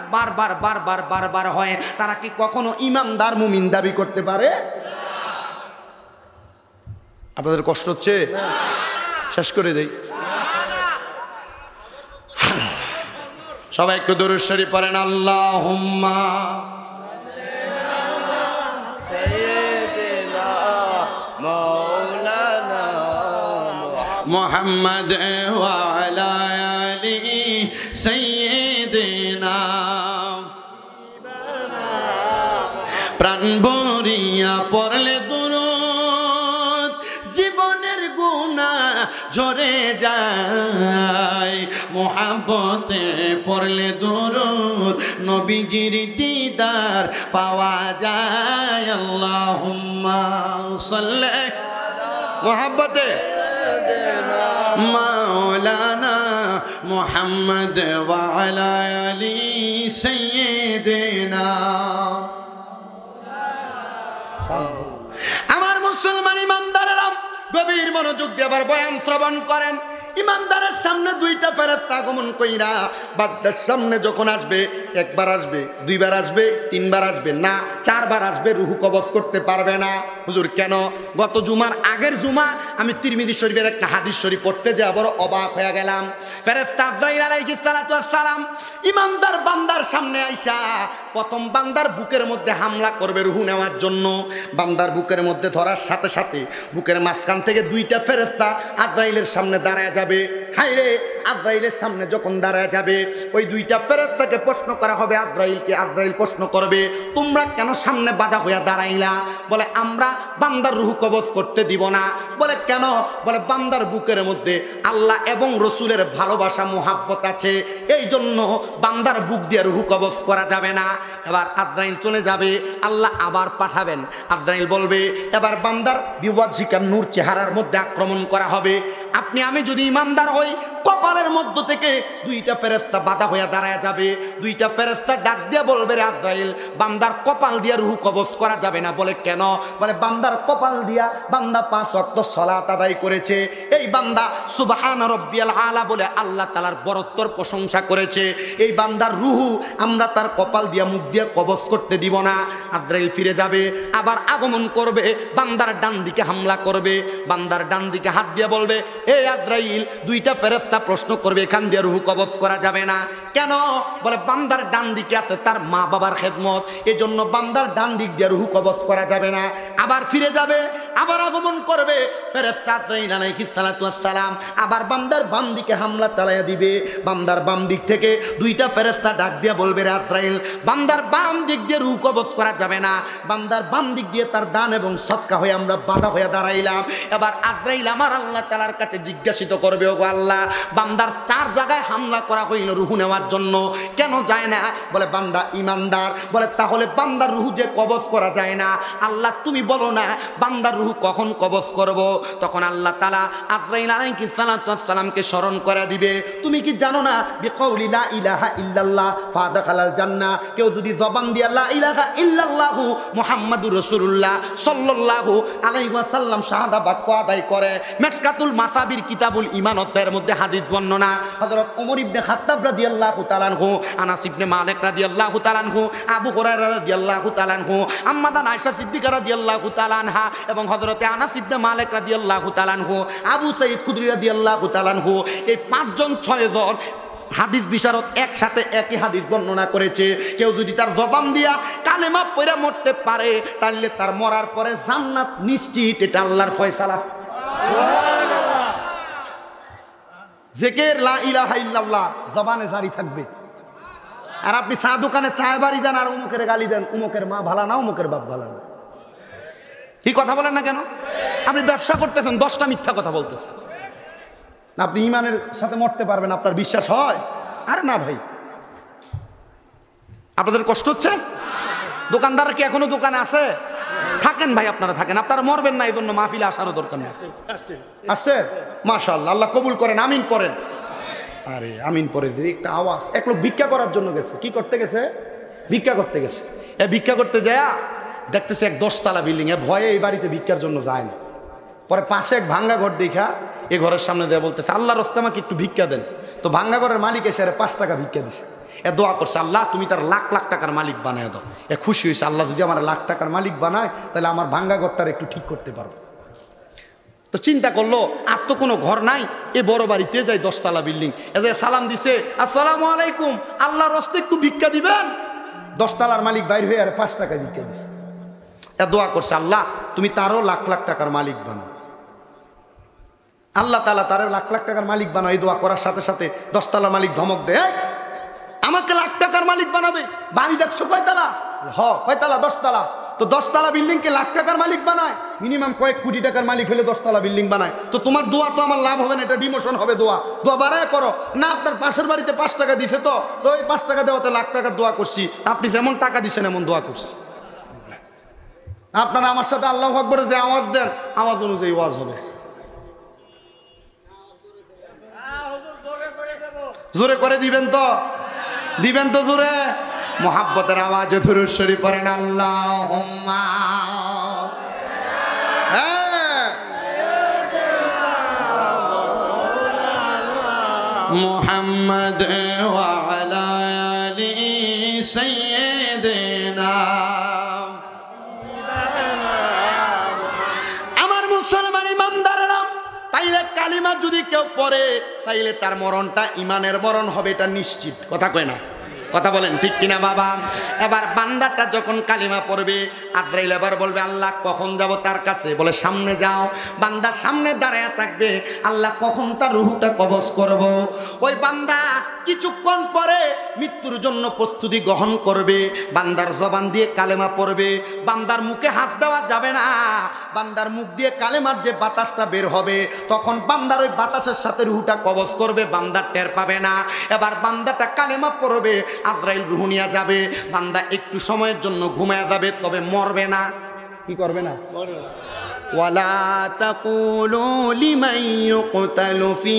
বারবার হয়, তারা কি কখনো ইমানদার মুমিন দাবি করতে পারে? আপনাদের কষ্ট হচ্ছে? শেষ করে দেই। সবাই একটু দরুদ শরীফ পড়েন। আল্লাহুম্মা সাইয়্যিদিনা মাওলানা মুহাম্মদ ওয়া আলা আলি সাইয়্যিদিনা। প্রাণ ভরিয়া পড়লে দুরূদ, জীবনের গুনাহ ঝরে যায়। মুহাব্বতে পড়লে দুরূদ, নবীজির দিদার পাওয়া যায়। আল্লাহুম্মা সাল্লি মুহাব্বতে মাওলানা মুহাম্মদ ওয়া আলা আলি সাইয়্যিদিনা। আমার মুসলমান ইমানদারেরা গভীর মনোযোগ দিয়ে আবার বয়ান শ্রবণ করেন। ইমানদারের সামনে দুইটা ফেরেশতা আগমন কইরা বান্দার সামনে যখন আসবে, একবার আসবে, দুইবার আসবে, তিনবার আসবে না, 4 বার আসবে, রূহ কবজ করতে পারবে না। হুজুর কেন? গত জুমার আগের জুমা আমি তিরমিজি শরীফের একটা হাদিস শরীফ পড়তে যে আবার অবাক হয়ে গেলাম। ফেরেশতা আজরাইল আলাইহিস সালাতু ওয়াস সালাম ইমানদার বান্দার সামনে আইসা প্রথম বান্দার বুকের মধ্যে হামলা করবে রূহ নেওয়ার জন্য। বান্দার বুকের মধ্যে ধরার সাথে সাথে বুকের মাঝখান থেকে দুইটা ফেরেশতা আজরাইলের সামনে দাঁড়ায় যাবে। হায়রে, আজরাইলের সামনে যখন দাঁড়ায় যাবে, ওই দুইটা ফেরেশতাকে প্রশ্ন করা হবে আজরাইলকে। আজরাইল প্রশ্ন করবে, তোমরা কেন সামনে বাধা হইয়া দাঁড়াইলা? বলে আমরা বান্দার রূহ কবজ করতে দিব না। বলে কেন? বলে বান্দার বুকের মধ্যে আল্লাহ এবং রসুলের ভালোবাসা মোহাব্বত আছে, এই জন্য বান্দার বুক দিয়ে রূহ কবজ করা যাবে না। এবার আজরাইল চলে যাবে, আল্লাহ আবার পাঠাবেন। আজরাইল বলবে, এবার বান্দার বিওয়াজিকার নূর চেহারার মধ্যে আক্রমণ করা হবে। আপনি আমি যদি ইমানদার হই ওই কপালের মধ্য থেকে দুইটা ফেরেশতা বাধা হয়ে দাঁড়ায় যাবে। দুইটা ফেরেশতা ডাক দিয়ে বলবে, রে আজরাইল, বান্দার কপাল দিয়ে রূহ কবজ করা যাবে না। বলে কেন? বলে বান্দার কপাল দিয়া বান্দা 5 ওয়াক্ত সালাত আদায় করেছে, এই বান্দা সুবহান রাব্বিয়াল আলা বলে আল্লাহ তাআলার বরত্বর প্রশংসা করেছে। এই বান্দার রূহ আমরা তার কপাল দিয়া মুখ দিয়ে কবজ করতে দিব না। আজরাইল ফিরে যাবে, আবার আগমন করবে, বান্দার ডান দিকে হামলা করবে, বান্দার ডান দিকে হাত দিয়ে বলবে, এই আজরাইল, দুইটা ফেরেশতা প্রশ্ন করবে, এখান দিয়ে রূহ কবজ করা যাবে না কেন? বলে বান্দার ডান দিকে আছে তার মা বাবার খেদমত, এজন্য বান্দার ডান দিক দিয়ে রূহ কবজ করা যাবে না। আবার ফিরে যাবে, আবার আগমন করবে ফেরেশতা আজরাইল আলাইহিস সালাতু ওয়াস সালাম, আবার বান্দার বাম দিকে হামলা চালায়া দিবে। বান্দার বাম দিক থেকে দুইটা ফেরেশতা ডাক দিয়ে বলবে, রে আজরাইল, বান্দার বাম দিক দিয়ে রূহ কবজ করা যাবে না। বান্দার বাম দিক দিয়ে তার দান এবং সদকা হয়ে আমরা বাধা হয়ে দাঁড়াইলাম। এবার আজরাইল আমার আল্লাহ তাআলার কাছে জিজ্ঞাসিত করবে, ওগো আল্লাহ, বান্দার 4 জায়গায় হামলা করা হইল রূহ নেওয়ার জন্য, কেন যায় না? বলে বান্দা ইমানদার। বলে তাহলে বান্দার রূহ যে কবজ করা যায় না, আল্লাহ তুমি বলো না বান্দার রূহ কখন কবজ করব? তখন আল্লাহ তাআলা আজরাইল আলাইহিস সালাতু ওয়াস সালামকে স্মরণ করে দিবে, তুমি কি জানো না বিকাউলি লা ইলাহা ইল্লাল্লাহ ফাদাখালাল জান্নাহ, কেউ যদি জবান দিয়ে লা ইলাহা ইল্লাল্লাহু মুহাম্মাদুর রাসূলুল্লাহ সাল্লাল্লাহু আলাইহি ওয়াসাল্লাম শাহাদা বাক্য আদায় করে, মিশকাতুল মাসাবির কিতাবুল ঈমান অধ্যায়ের মধ্যে হাদিস বর্ণনা, হযরত ওমর ইবনে খাত্তাব রাদিয়াল্লাহু তাআলা আনহু, আনাস ইবনে মালিক রাদিয়াল্লাহু তাআলা আনহু, আবু হুরায়রা রাদিয়াল্লাহু তাআলা আনহু, আম্মা জান আয়েশা সিদ্দিকা রাদিয়াল্লাহু তাআলা আনহা এবং হযরতে আনাস ইবনে মালিক রাদিয়াল্লাহু তাআলা আনহু, আবু সাঈদ খুদরি রাদিয়াল্লাহু তাআলা আনহু, এই 5 জন 6 জন হাদিস বিশারদ একসাথে একই হাদিস বর্ণনা করেছে। কেউ যদি তার জবান দিয়া কালেমা পড়ে মরতে পারে, তাহলে তার মরার পরে জান্নাত নিশ্চিত, এটা আল্লাহর ফয়সালা। জিকির লা ইলাহা ইল্লাল্লাহ জবানে জারি থাকবে। আর আপনি চা দোকানে চায় বাড়ি দেন আর উমুকের গালি দেন, উমুকের মা ভালো না, উমুকের বাপ ভালো না, কি কথা বলেন না কেন? আপনি ব্যবসা করতেছেন, 10টা মিথ্যা কথা বলতেছেন, আপনি ইমানের সাথে মরতে পারবেন? আপনার বিশ্বাস হয়? আরে না ভাই, আপনাদের কষ্ট হচ্ছে? দোকানদার কি এখনো দোকানে আছে? থাকেন ভাই, আপনারা থাকেন, আপনারা মরবেন না, এই জন্য মাহফিলে আসারও দরকার নেই। আসছে মাশাআল্লাহ, আল্লাহ কবুল করেন, আমিন পড়েন। আরে আমিন পরে যে একটা আওয়াজ, এক লোক ভিক্ষা করার জন্য গেছে। কি করতে গেছে? ভিক্ষা করতে গেছে। ভিক্ষা করতে যায় দেখতেছে এক 10 তলা বিল্ডিং, ভয়ে এই বাড়িতে ভিক্ষার জন্য যায় না। পরে পাশে এক ভাঙ্গা ঘর দেখা এই ঘরের সামনে দিয়ে বলতেছে, আল্লাহর রাস্তায় আমাকে একটু ভিক্ষা দেন। তো ভাঙ্গা ঘরের মালিক এসে 5 টাকা ভিক্ষা দিছে। দোয়া করছে, আল্লাহ তুমি তার লাখ লাখ টাকার মালিক বানায় দাও। খুশি হয়েছে, আল্লাহ যদি আমার লাখ টাকার মালিক বানায় তাহলে আমার ভাঙ্গা ঘরটার একটু ঠিক করতে পারবো। তো চিন্তা করলো আর তো কোনো ঘর নাই, এ বড় বাড়িতে যাই, 10 তলা বিল্ডিং, সালাম দিছে, আসসালামু আলাইকুম, আল্লাহর রাস্তায় একটু ভিক্ষা দিবেন। 10 তলার মালিক বাইর হয়ে আর 5 টাকা ভিক্ষা দিছে। দোয়া করছে, আল্লাহ তুমি তারও লাখ লাখ টাকার মালিক বানাও। আল্লাহ তাআলা তার লাখ লাখ টাকার মালিক বানাও। এই দোয়া করার সাথে সাথে 10 তলার মালিক ধমক দেয়, আমাকে লাখ টাকার মালিক বানাবে? বাড়ি দেখছো কয়তলা? কয়তলা? 10 তলা। তো 10 তলা বিল্ডিং কে লাখ টাকার মালিক বানায়? মিনিমাম কয়েক কোটি টাকার মালিক হলে 10 তলা বিল্ডিং বানায়। তো তোমার দোয়া তো আমার লাভ হবে না, এটা ডিমোশন হবে। দোয়া বাড়ায় করো না। আপনার পাশের বাড়িতে 5 টাকা দিছে, তো এই 5 টাকা দেওয়াতে লাখ টাকার দোয়া করছি। আপনি যেমন টাকা দিচ্ছেন এমন দোয়া করছি। আপনারা আমার সাথে আল্লাহু আকবার যে আওয়াজ দেন, আওয়াজ অনুযায়ী ওয়াজ হবে। জোরে করে দিবেন তো? দিবেন তো জোরে? মোহাব্বতের আওয়াজে দুরূদ শরীফ পড়েন, আল্লাহুম্মা মুহাম্মদ ওয়া আলা আলি সাইয়্যিদিনা। আমার মুসলমান ইমানদারেরা, তাইলে কালিমা যদি কেউ পড়ে তাইলে তার মরণটা ইমানের মরণ হবে, এটা নিশ্চিত। কথা কয় না? কথা বলেন ঠিক কিনা বাবা? এবার বান্দাটা যখন কালিমা পড়বে, আজরাইল এবার বলবে, আল্লাহ কখন যাব তার কাছে? বলে সামনে যাও। বান্দা সামনে দাঁড়ায় থাকবে, আল্লাহ কখন তার রূহটা কবজ করব। ওই বান্দা কিছুক্ষণ পরে মৃত্যুর জন্য প্রস্তুতি গ্রহণ করবে। বান্দার জবান দিয়ে কালেমা পড়বে, বান্দার মুখে হাত দেওয়া যাবে না। বান্দার মুখ দিয়ে কালেমার যে বাতাসটা বের হবে, তখন বান্দার ওই বাতাসের সাথে রূহটা কবজ করবে, বান্দা টের পাবে না। এবার বান্দাটা কালেমা পড়বে, আজরাইল রূহ নিয়ে যাবে। বান্দা একটু সময়ের জন্য ঘুমায় যাবে, তবে মরবে না। কি করবে না? ওয়ালা তাকুলু লিমান ইউকতালু ফি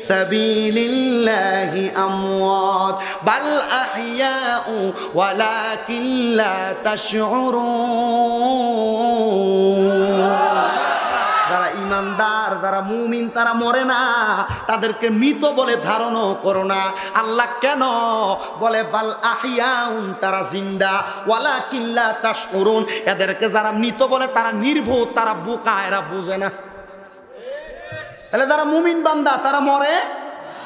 সাবিলিল্লাহি আমওয়াত বাল আহইয়াউ ওয়ালাকিন লা তাশউরুন। যারা ইমানদার, যারা মুমিন, তারা মরে না, তাদেরকে মৃত বলে ধারণও করো না। আল্লাহ কেন বলে বাল আহিয়াউন, তারা জিন্দা, ওয়ালাকিন লা তাশউরুন, এদেরকে যারা মৃত বলে তারা নির্বোধ, তারা বোকা, এরা বুঝে না। তাহলে যারা মুমিন বান্দা তারা মরে,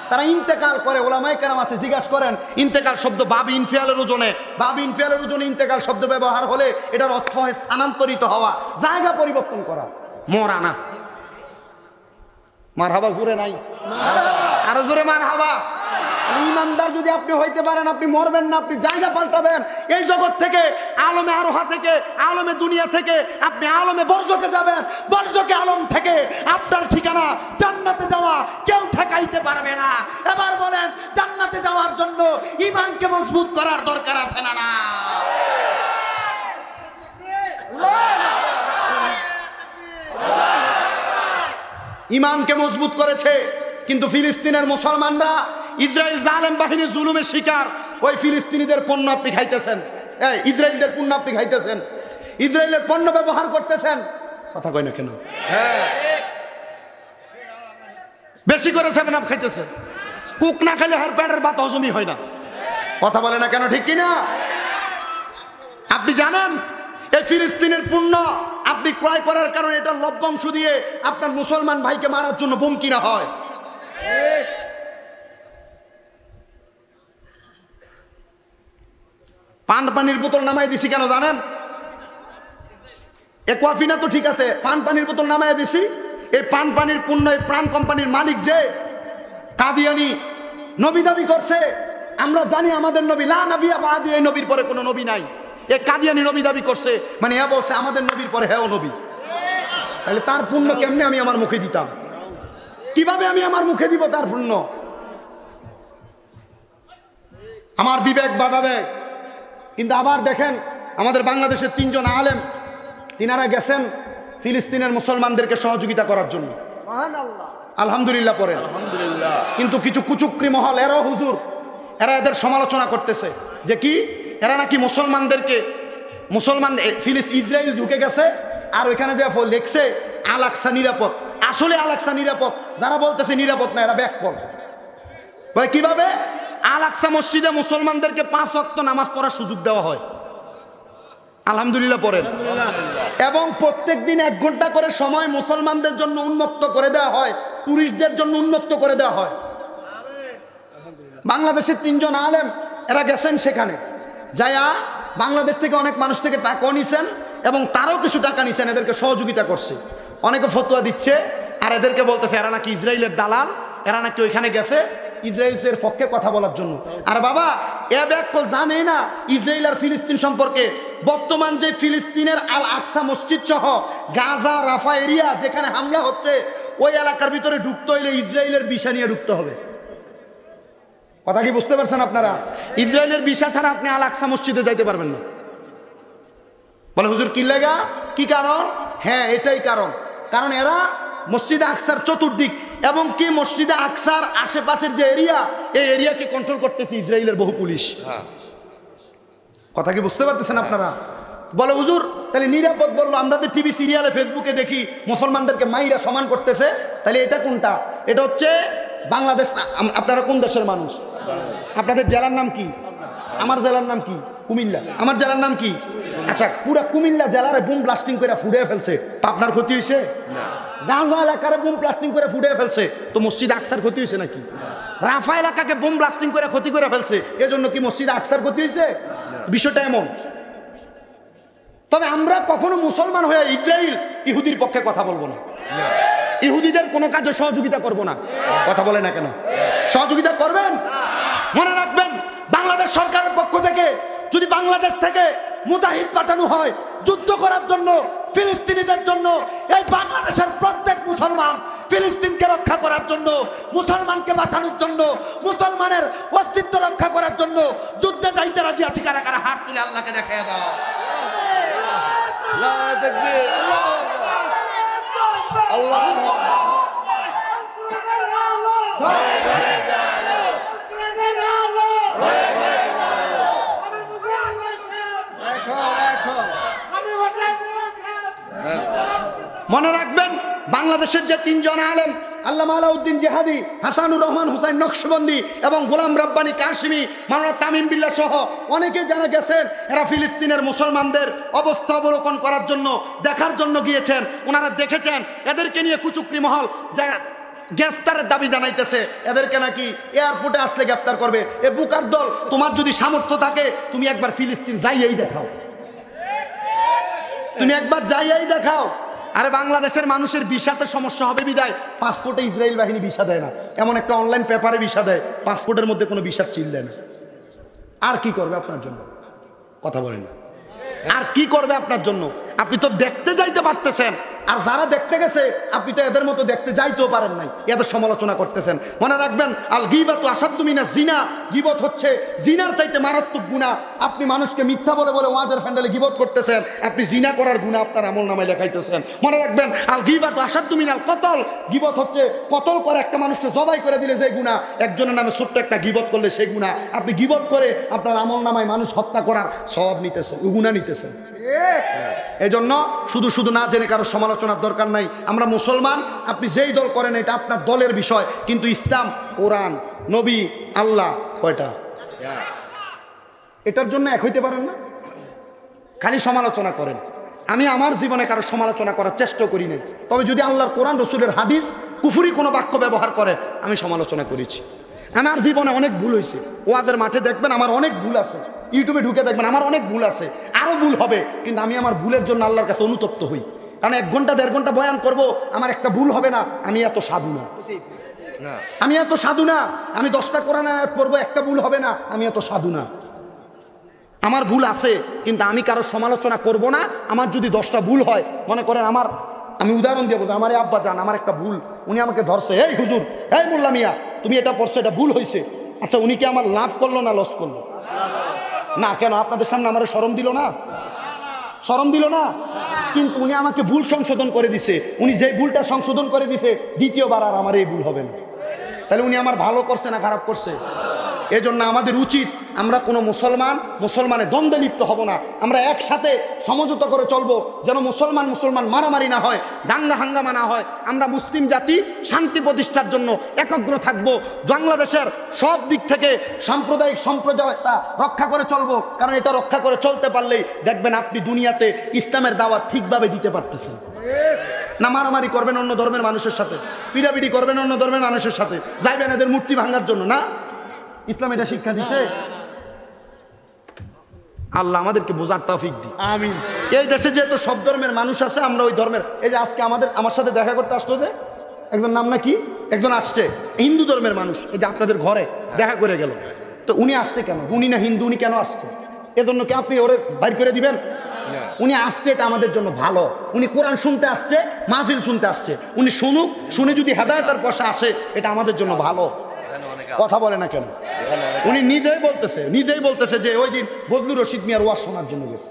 তারা ইন্তেকাল করে। ওলামায়ে কেরাম আছে, জিজ্ঞাসা করেন ইন্তেকাল শব্দ বাব ইনফিয়ালের ওজনে, বাব ইনফিয়ালের ওজনে ইন্তেকাল শব্দ ব্যবহার হলে এটার অর্থ হয় স্থানান্তরিত হওয়া, জায়গা পরিবর্তন করা, মরা না। মারহাবা জোরে নাই, আরো জোরে মারহাবা। ইমানদার যদি আপনি হইতে পারেন, আপনি মরবেন না, আপনি জায়গা পাল্টাবেন। এই জগৎ থেকে, আলমে আরোহা থেকে, আলমে দুনিয়া থেকে আপনি আলমে বরজকে যাবেন, বরজকে আলম থেকে আপনার ঠিকানা জান্নাতে যাওয়া কেউ ঠেকাইতে পারবে না। এবার বলেন, জান্নাতে যাওয়ার জন্য ঈমানকে মজবুত করার দরকার আছে না? না, ঈমানকে মজবুত করেছে। কিন্তু ফিলিস্তিনের মুসলমানরা, ইসরায়েল জালেম বাহিনী জুলুমের শিকার। ওই ফিলিস্তিনিদের পণ্য আপনি খাইতেছেন, ইসরায়েলদের পণ্য আপনি খাইতেছেন, ইসরায়েলের পণ্য ব্যবহার করতেছেন। কথা কয় না কেন? বেশি করে 7 আপ খাইতেছেন। কুক না খাইলে হার পেটের ভাত হজমই হয় না। কথা বলে না কেন? ঠিক কিনা? আপনি জানেন এই ফিলিস্তিনের পণ্য আপনি ক্রয় করার কারণে এটা লভ্যাংশ দিয়ে আপনার মুসলমান ভাইকে মারার জন্য বোম কিনা হয়। পানির বোতল নামাই দিছি কেন জানেন? একোয়াফিনা তো ঠিক আছে, পানির বোতল নামাই দিছি। এই পানির পণ্য এই প্রাণ কোম্পানির মালিক যে কাদিয়ানি নবী দাবি করছে, আমরা জানি আমাদের নবী লা নবিয়া বাদি, এই নবীর পরে কোনো নবী নাই। এই কাদিয়ানি নবী দাবি করছে, মানে হ্যাঁ বলছে আমাদের নবীর পরে হ্যাঁ নবী। তাহলে তার পুণ্য কেমনে আমি আমার মুখে দিতাম? কিভাবে আমি আমার মুখে দিব তার পুণ্য? আমার বিবেক বাধা দেয়। কিন্তু আবার দেখেন, আমাদের বাংলাদেশের 3 জন আলেম, তিনারা গেছেন ফিলিস্তিনের মুসলমানদেরকে সহযোগিতা করার জন্য। আলহামদুলিল্লাহ পড়েন। কিন্তু কিছু কুচুক্রি মহল, এরা হুজুর, এরা এদের সমালোচনা করতেছে যে কি এরা নাকি ইসরায়েল ঢুকে গেছে আর ওইখানে যে লিখছে আল আকসা নিরাপদ। আসলে আল আকসা নিরাপদ, যারা বলতেছে নিরাপদ না এরা ব্যাক কর। বলে কিভাবে? আল আকসা মসজিদে মুসলমানদেরকে 5 ওয়াক্ত নামাজ পড়ার সুযোগ দেওয়া হয়। আলহামদুলিল্লাহ পড়েন। এবং প্রত্যেক দিন 1 ঘন্টা করে সময় মুসলমানদের জন্য উন্মুক্ত করে দেওয়া হয়, টুরিস্টদের জন্য উন্মুক্ত করে দেওয়া হয়। বাংলাদেশের 3 জন আলেম এরা গেছেন সেখানে, যায়া বাংলাদেশ থেকে অনেক মানুষ থেকে টাকা নিছেন এবং তারাও কিছু টাকা নিছেন, এদেরকে সহযোগিতা করছে। অনেকে ফতোয়া দিচ্ছে আর এদেরকে বলতেছে এরা নাকি ইসরায়েলের দালাল, এরা নাকি ওইখানে গেছে ইসরায়েলের পক্ষে কথা বলার জন্য। আর বাবা, এ ব্যাকল জানে না ইসরায়েল আর ফিলিস্তিন সম্পর্কে। বর্তমান যে ফিলিস্তিনের আল আকসা মসজিদ সহ গাজা রাফা এরিয়া যেখানে হামলা হচ্ছে, ওই এলাকার ভিতরে ঢুকতে হইলে ইসরায়েলের ভিসা নিয়ে ঢুকতে হবে। কথা কি বুঝতে পারছেন আপনারা? ইসরায়েলের ভিসা ছাড়া আপনি আল আকসা মসজিদে যাইতে পারবেন না। বলে হুজুর কি লাগা, কি কারণ? হ্যাঁ এটাই কারণ। কারণ এরা মসজিদে আকসার চতুর্দিক এবং কি মসজিদে আকসার আশেপাশের যে এরিয়া, এই এরিয়াকে কন্ট্রোল করতেছে ইসরায়েলের বহু পুলিশ। কথা কি বুঝতে পারতেছেন আপনারা? বলে হুজুর তাহলে নিরাপদ বললো, আমরা যে টিভি সিরিয়ালে ফেসবুকে দেখি মুসলমানদেরকে মাইরা সমান করতেছে, তাহলে এটা কোনটা? এটা হচ্ছে বাংলাদেশ না। আপনারা কোন দেশের মানুষ? আপনাদের জেলার নাম কি? আমার জেলার নাম কি? কুমিল্লা। আমার জেলার নাম কি? আচ্ছা, পুরা কুমিল্লা জেলারে বুম ব্লাস্টিং করে ফুটিয়ে ফেলছে, আপনার ক্ষতি হয়েছে? গাজা এলাকারে বুম ব্লাস্টিং করে ফুটিয়ে ফেলছে, তো মসজিদ আকসার ক্ষতি হয়েছে নাকি? রাফা এলাকাকে বুম ব্লাস্টিং করে ক্ষতি করে ফেলছে, এজন্য কি মসজিদ আকসার ক্ষতি হয়েছে? বিষয়টা এমন। তবে আমরা কখনো মুসলমান হয়ে ইসরায়েল ইহুদির পক্ষে কথা বলবো না, ইহুদিদের কোনো কাজে সহযোগিতা করব না। কথা বলে না কেন? সহযোগিতা করবেন? মনে রাখবেন, বাংলাদেশ সরকারের পক্ষ থেকে যদি বাংলাদেশ থেকে মুজাহিদ পাঠানো হয় যুদ্ধ করার জন্য, ফিলিস্তিনিদের জন্য, এই বাংলাদেশের প্রত্যেক মুসলমান ফিলিস্তিনকে রক্ষা করার জন্য, মুসলমানকে বাঁচানোর জন্য, মুসলমানের অস্তিত্ব রক্ষা করার জন্য যুদ্ধে যাইতে রাজি আছি। কারা কারা হাত তুলে আল্লাহকে দেখায় দাও। মনে রাখবেন, বাংলাদেশের যে তিনজন আলেম, আল্লামা আলাউদ্দিন জিহাদি, হাসানুর রহমান হুসাইন নকশবন্দি এবং গোলাম রব্বানী কাশিমি, মাওলানা তামিম বিল্লাহ সহ অনেকে যারা গেছেন, এরা ফিলিস্তিনের মুসলমানদের অবস্থা অবলোকন করার জন্য, দেখার জন্য গিয়েছেন। ওনারা দেখেছেন এদেরকে নিয়ে কুচুকরি মহল গ্রেফতারের দাবি জানাইতেছে, এদেরকে নাকি এয়ারপোর্টে আসলে গ্রেফতার করবে। এ বুকার দল, তোমার যদি সামর্থ্য থাকে তুমি একবার ফিলিস্তিন যাইয়েই দেখাও, তুমি একবার যাইয়েই দেখাও। আরে বাংলাদেশের মানুষের ভিসাতে সমস্যা হবে বিদায় পাসপোর্টে ইসরায়েল বাহিনী ভিসা দেয় না, এমন একটা অনলাইন পেপারে ভিসা দেয়, পাসপোর্টের মধ্যে কোনো ভিসা চিল দেয় না। আর কি করবে আপনার জন্য? কথা বলেন না, আর কি করবে আপনার জন্য? আপনি তো দেখতে যাইতে পারতেছেন, আর যারা দেখতে গেছে আপনি তো এদের মতো দেখতে যাইতেও পারেন নাই, এদের সমালোচনা করতেছেন। মনে রাখবেন, আল গীবাতু আসাদ্দু মিনাজ জিনা, গীবত হচ্ছে জিনার চাইতে মারাত্মক গুনাহ। আপনি মানুষকে মিথ্যা বলে বলে ওয়াজের ফ্যান্ডেলে গীবত করতেছেন, আপনি জিনা করার গুনাহ আপনার আমলনামায় লেখাইতেছেন। মনে রাখবেন, আল গীবাতু আসাদ্দু মিনাল কতল, গীবত হচ্ছে কতল করে একটা মানুষকে জবাই করে দিলে যে গুনাহ, একজনের নামে ছোট্ট একটা গীবত করলে সেই গুনাহ। আপনি গীবত করে আপনার আমলনামায় মানুষ হত্যা করার সওয়াব নিতেছেন, গুনাহ নিতেছেন। এই জন্য শুধু শুধু না জেনে কারো সমালোচনার দরকার নাই। আমরা মুসলমান, আপনি যেই দল করেন এটা আপনার দলের বিষয়, কিন্তু ইসলাম, কোরআন, নবী, আল্লাহ কয়টা? এটার জন্য এক হইতে পারেন না, খালি সমালোচনা করেন। আমি আমার জীবনে কারো সমালোচনা করার চেষ্টা করি নাই, তবে যদি আল্লাহর কোরআন রসুলের হাদিস কুফরি কোনো বাক্য ব্যবহার করে আমি সমালোচনা করেছি। আমার জীবনে অনেক ভুল হয়েছে, ওয়াজের মাঠে দেখবেন আমার অনেক ভুল আছে, ইউটিউবে ঢুকে দেখবেন আমার অনেক ভুল আছে, আরও ভুল হবে, কিন্তু আমি আমার ভুলের জন্য আল্লাহর কাছে অনুতপ্ত হই। কারণ 1 ঘন্টা 1.5 ঘন্টা বয়ান করব, আমার একটা ভুল হবে না, আমি এত সাধু না, আমি এত সাধু না। আমি 10টা কোরআন আয়াত পড়বো, একটা ভুল হবে না, আমি এত সাধু না। আমার ভুল আছে, কিন্তু আমি কারো সমালোচনা করব না। আমার যদি 10টা ভুল হয়, মনে করেন আমার, আমি উদাহরণ দিয়ে বলছি, আমার আব্বা জান আমার একটা ভুল, উনি আমাকে ধরছে, এই হুজুর, এই মোল্লা মিয়া তুমি এটা পড়ছো, এটা ভুল হয়েছে। আচ্ছা, উনি কি আমার লাভ করলো না লস করলো? না। কেন? আপনাদের সামনে আমার শরম দিল না? শরম দিল না? কিন্তু উনি আমাকে ভুল সংশোধন করে দিছে। উনি যে ভুলটা সংশোধন করে দিছে, দ্বিতীয়বার আর আমার এই ভুল হবে না। তাহলে উনি আমার ভালো করছে না খারাপ করছে? এজন্য আমাদের উচিত, আমরা কোনো মুসলমানের দ্বন্দ্বে লিপ্ত হব না, আমরা একসাথে সমঝোতা করে চলবো, যেন মুসলমান মারামারি না হয়, দাঙ্গা হাঙ্গামা না হয়। আমরা মুসলিম জাতি শান্তি প্রতিষ্ঠার জন্য একাগ্র থাকবো, বাংলাদেশের সব দিক থেকে সাম্প্রদায়িক সম্প্রদায়তা রক্ষা করে চলবো। কারণ এটা রক্ষা করে চলতে পারলেই দেখবেন আপনি দুনিয়াতে ইসলামের দাওয়াত ঠিকভাবে দিতে পারতেছেন না। মারামারি করবেন অন্য ধর্মের মানুষের সাথে, পিড়াপিড়ি করবেন অন্য ধর্মের মানুষের সাথে, যাইবেন এদের মূর্তি ভাঙার জন্য না। ইসলাম এটা শিক্ষা দিছে। আল্লাহ আমাদেরকে বোঝার তৌফিক দিন, আমিন। এই দেশে যেহেতু সব ধর্মের মানুষ আছে, আমরা ওই ধর্মের, এই যে আজকে আমার সাথে দেখা করতে আসলো যে একজন, নাম না কি, একজন আসছে হিন্দু ধর্মের মানুষ, এই যে আপনাদের ঘরে দেখা করে গেল, তো উনি আসছে কেন? উনি না হিন্দু, উনি কেন আসছে? এজন্য কি আপনি ওরে বাইর করে দিবেন? উনি আসছে, এটা আমাদের জন্য ভালো। উনি কোরআন শুনতে আসছে, মাহফিল শুনতে আসছে, উনি শুনুক, শুনে যদি হেদায়েতের পয়সা আসে, এটা আমাদের জন্য ভালো। কথা বলে না কেন? উনি নিজেই বলতেছে যে ওই দিন বজলুর রশিদ মিয়ার ওয়াজ শোনার জন্য গেছে।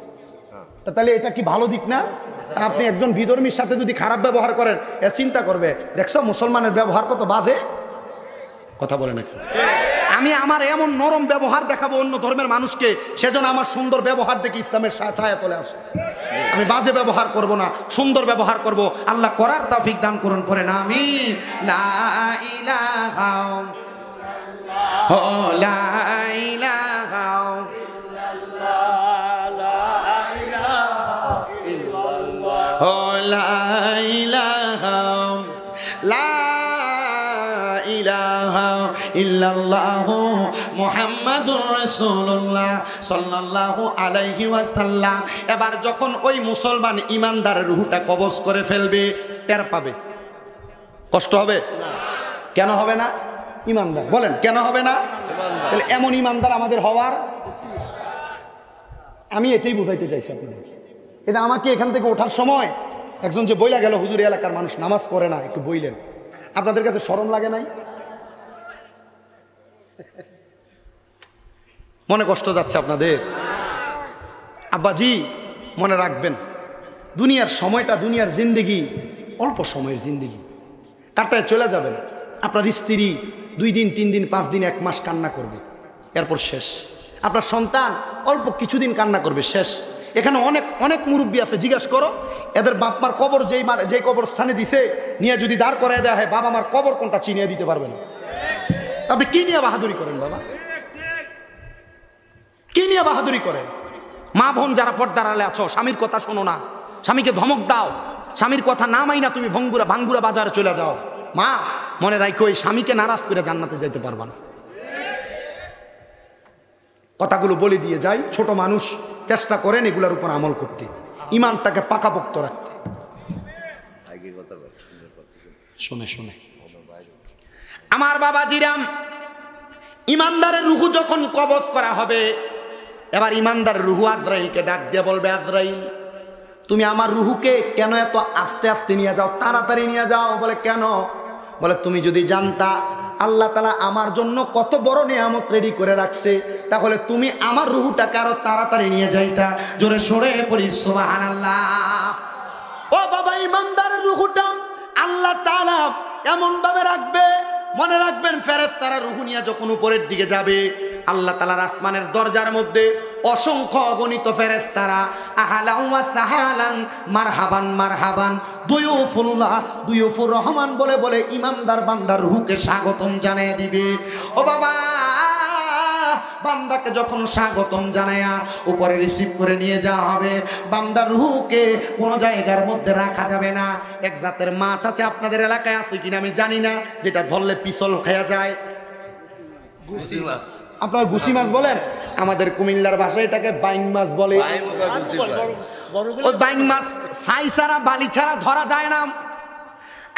তাহলে এটা কি ভালো দিক না? আপনি একজন বিধর্মীর সাথে যদি খারাপ ব্যবহার করেন, এ চিন্তা করবে, দেখছো মুসলমানের ব্যবহার কত বাজে। কথা বলে না কেন? আমি আমার এমন নরম ব্যবহার দেখাবো অন্য ধর্মের মানুষকে, সেজন্য আমার সুন্দর ব্যবহার দেখে ইসলামের ছায়া তলে আসে। আমি বাজে ব্যবহার করব না, সুন্দর ব্যবহার করব। আল্লাহ করার তৌফিক দান করুন, পড়েন আমিন। লা ইলাহা লা ইলাহা লা ইলাহা লা ইলাহা ইল্লাল্লাহু মুহাম্মাদুর রাসূলুল্লাহ সাল্লাল্লাহু আলাইহি ওয়াসাল্লাম। এবার যখন ওই মুসলমান ইমানদারের রূহটা কবজ করে ফেলবে, টের পাবে, কষ্ট হবে? কেন হবে না? ইমানদার, বলেন কেন হবে না? তাহলে এমন ইমানদার আমাদের হওয়ার, আমি এটাই বুঝাইতে চাইছি আপনাদের। এটা আমাকে এখান থেকে ওঠার সময় একজন যে বইলা গেল, হুজুর এলাকার মানুষ নামাজ পড়ে না, একটু বইলেন, আপনাদের কাছে শরম লাগে নাই? মনে কষ্ট যাচ্ছে আপনাদের? আব্বাজি মনে রাখবেন, দুনিয়ার সময়টা, দুনিয়ার জিন্দেগি অল্প সময়ের জিন্দিগি, কাটায় চলে যাবেন। আপনার স্ত্রী 2 দিন 3 দিন 5 দিন 1 মাস কান্না করবে, এরপর শেষ। আপনার সন্তান অল্প কিছুদিন কান্না করবে, শেষ। এখানে অনেক অনেক মুরব্বী আছে, জিজ্ঞাসা করো এদের বাপ মার কবর যেই কবরস্থানে দিছে নিয়ে যদি দাঁড় করায় দেওয়া হয়, বাবা মার কবর কোনটা চিনিয়ে দিতে পারবে না। আপনি কি নিয়ে বাহাদুরি করেন বাবা? কি নিয়ে বাহাদুরি করেন? মা বোন যারা পর্দার আড়ালে আছো, স্বামীর কথা শোনো না, স্বামীকে ধমক দাও, স্বামীর কথা না মাইনা তুমি ভাঙ্গুরা বাজারে চলে যাও। মা মনে রাখো, এই স্বামীকে নারাজ করে জান্নাতে যেতে পারবা না। কথাগুলো বলে দিয়ে যাই, ছোট মানুষ চেষ্টা করেন এগুলোর উপর আমল করতে, ইমানটাকে পাকাপোক্ত রাখতে। শুনে শুনে আমার বাবা জিরাম, ইমানদারের রুহু যখন কবজ করা হবে, এবার ইমানদারের রুহু আজরাইলকে ডাক দিয়ে বলবে, আজরাইল তুমি আমার রুহুকে কেন এত আস্তে আস্তে নিয়ে যাও, তাড়াতাড়ি নিয়ে যাও? বলে কেন? বলে তুমি যদি জানতা আল্লাহ তাআলা আমার জন্য কত বড় নিয়ামত রেডি করে রাখছে, তাহলে তুমি আমার রুহুটাকে আরো তাড়াতাড়ি নিয়ে যাইতা। জোরে সরে পড়ি সুবহানাল্লাহ। ও বাবা, ইমানদারের রুহুটা আল্লাহ তাআলা এমন ভাবে রাখবে, মনে রাখবেন ফেরেশতারা রুহু নিয়ে যখন উপরের দিকে যাবে, আল্লাহ তাআলার আসমানের দরজার মধ্যে অসংখ্য অগণিত ফেরেশতারা আহলান ওয়া সাহালান মারহাবান মারহাবান দুয়ুফুল্লাহ দুয়ুফুর রহমান বলে বলে ইমানদার বান্দার রুহুকে স্বাগতম জানিয়ে দিবে। ও বাবা, বান্দাকে যখন স্বাগতম জানায়া উপরে রিসিভ করে নিয়ে যাওয়া হবে, বান্দার রুহুকে কোনো জায়গার মধ্যে রাখা যাবে না। এক জাতের মাছ আছে, আপনাদের এলাকায় আছে কিনা আমি জানি না, যেটা ধরলে পিছল খেয়া যায়। আপনার গুছি মাছ বলেন, আমাদের কুমিল্লার ভাষায় এটাকে বাইং মাছ বলে। ওই বাইং মাছ ছাই ছাড়া বালি ছাড়া ধরা যায় না।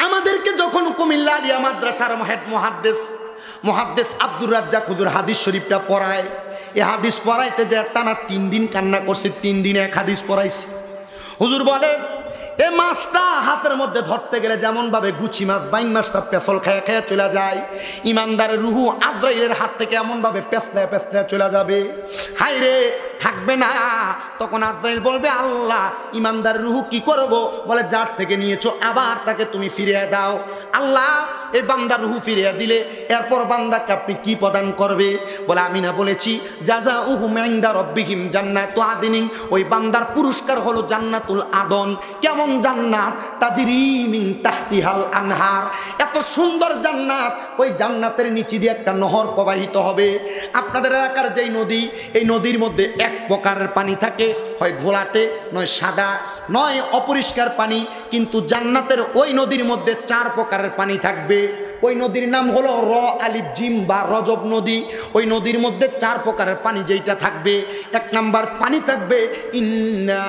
আমাদেরকে যখন কুমিল্লা আলিয়া মাদ্রাসার হেড মুহাদ্দিস আব্দুর রাজ্জাক হুজুর হাদিস শরীফটা পড়ায়, এই হাদিস পড়াইতে যে টানা 3 দিন কান্না করছে, 3 দিনে 1 হাদিস পড়াইছে। হুজুর বলে এই মাছটা হাতের মধ্যে ধরতে গেলে যেমন ভাবে গুছি মাছ বাইং মাছটা পেছল খেয়ে খেয়ে চলে যায়, ইমানদারের রুহু আজরাইলের হাত থেকে এমন ভাবে পেছলায় পেছলায় চলে যাবে, হায় রে থাকবে না। তখন আজরাইল বলবে, আল্লাহ ইমানদারের রুহু কি করব? বলে যার থেকে নিয়েছো আবার তাকে তুমি ফিরিয়ে দাও। আল্লাহ এই বান্দার রুহু ফিরিয়ে দিলে এরপর বান্দাকে আপনি কি প্রদান করবে? বলে আমি না বলেছি জাযাউহুম ইনদা রাব্বিহিম জান্নাতু আদনিন, ওই বান্দার পুরস্কার হলো জান্নাতুল আদন। কেমন জান্নাত? তাজরি মিন তাহতিহাল আনহার, এত সুন্দর জান্নাত, ওই জান্নাতের নিচে দিয়ে একটা নহর প্রবাহিত হবে। আপনাদের এলাকার যেই নদী, এই নদীর মধ্যে এক প্রকারের পানি থাকে, হয় ঘোলাটে, নয় সাদা, নয় অপরিষ্কার পানি, কিন্তু জান্নাতের ওই নদীর মধ্যে 4 প্রকারের পানি থাকবে। ওই নদীর নাম হলো র আলিফ জিম বা রজব নদী। ওই নদীর মধ্যে 4 প্রকারের পানি যেইটা থাকবে, 1 নাম্বার পানি থাকবে ইন্না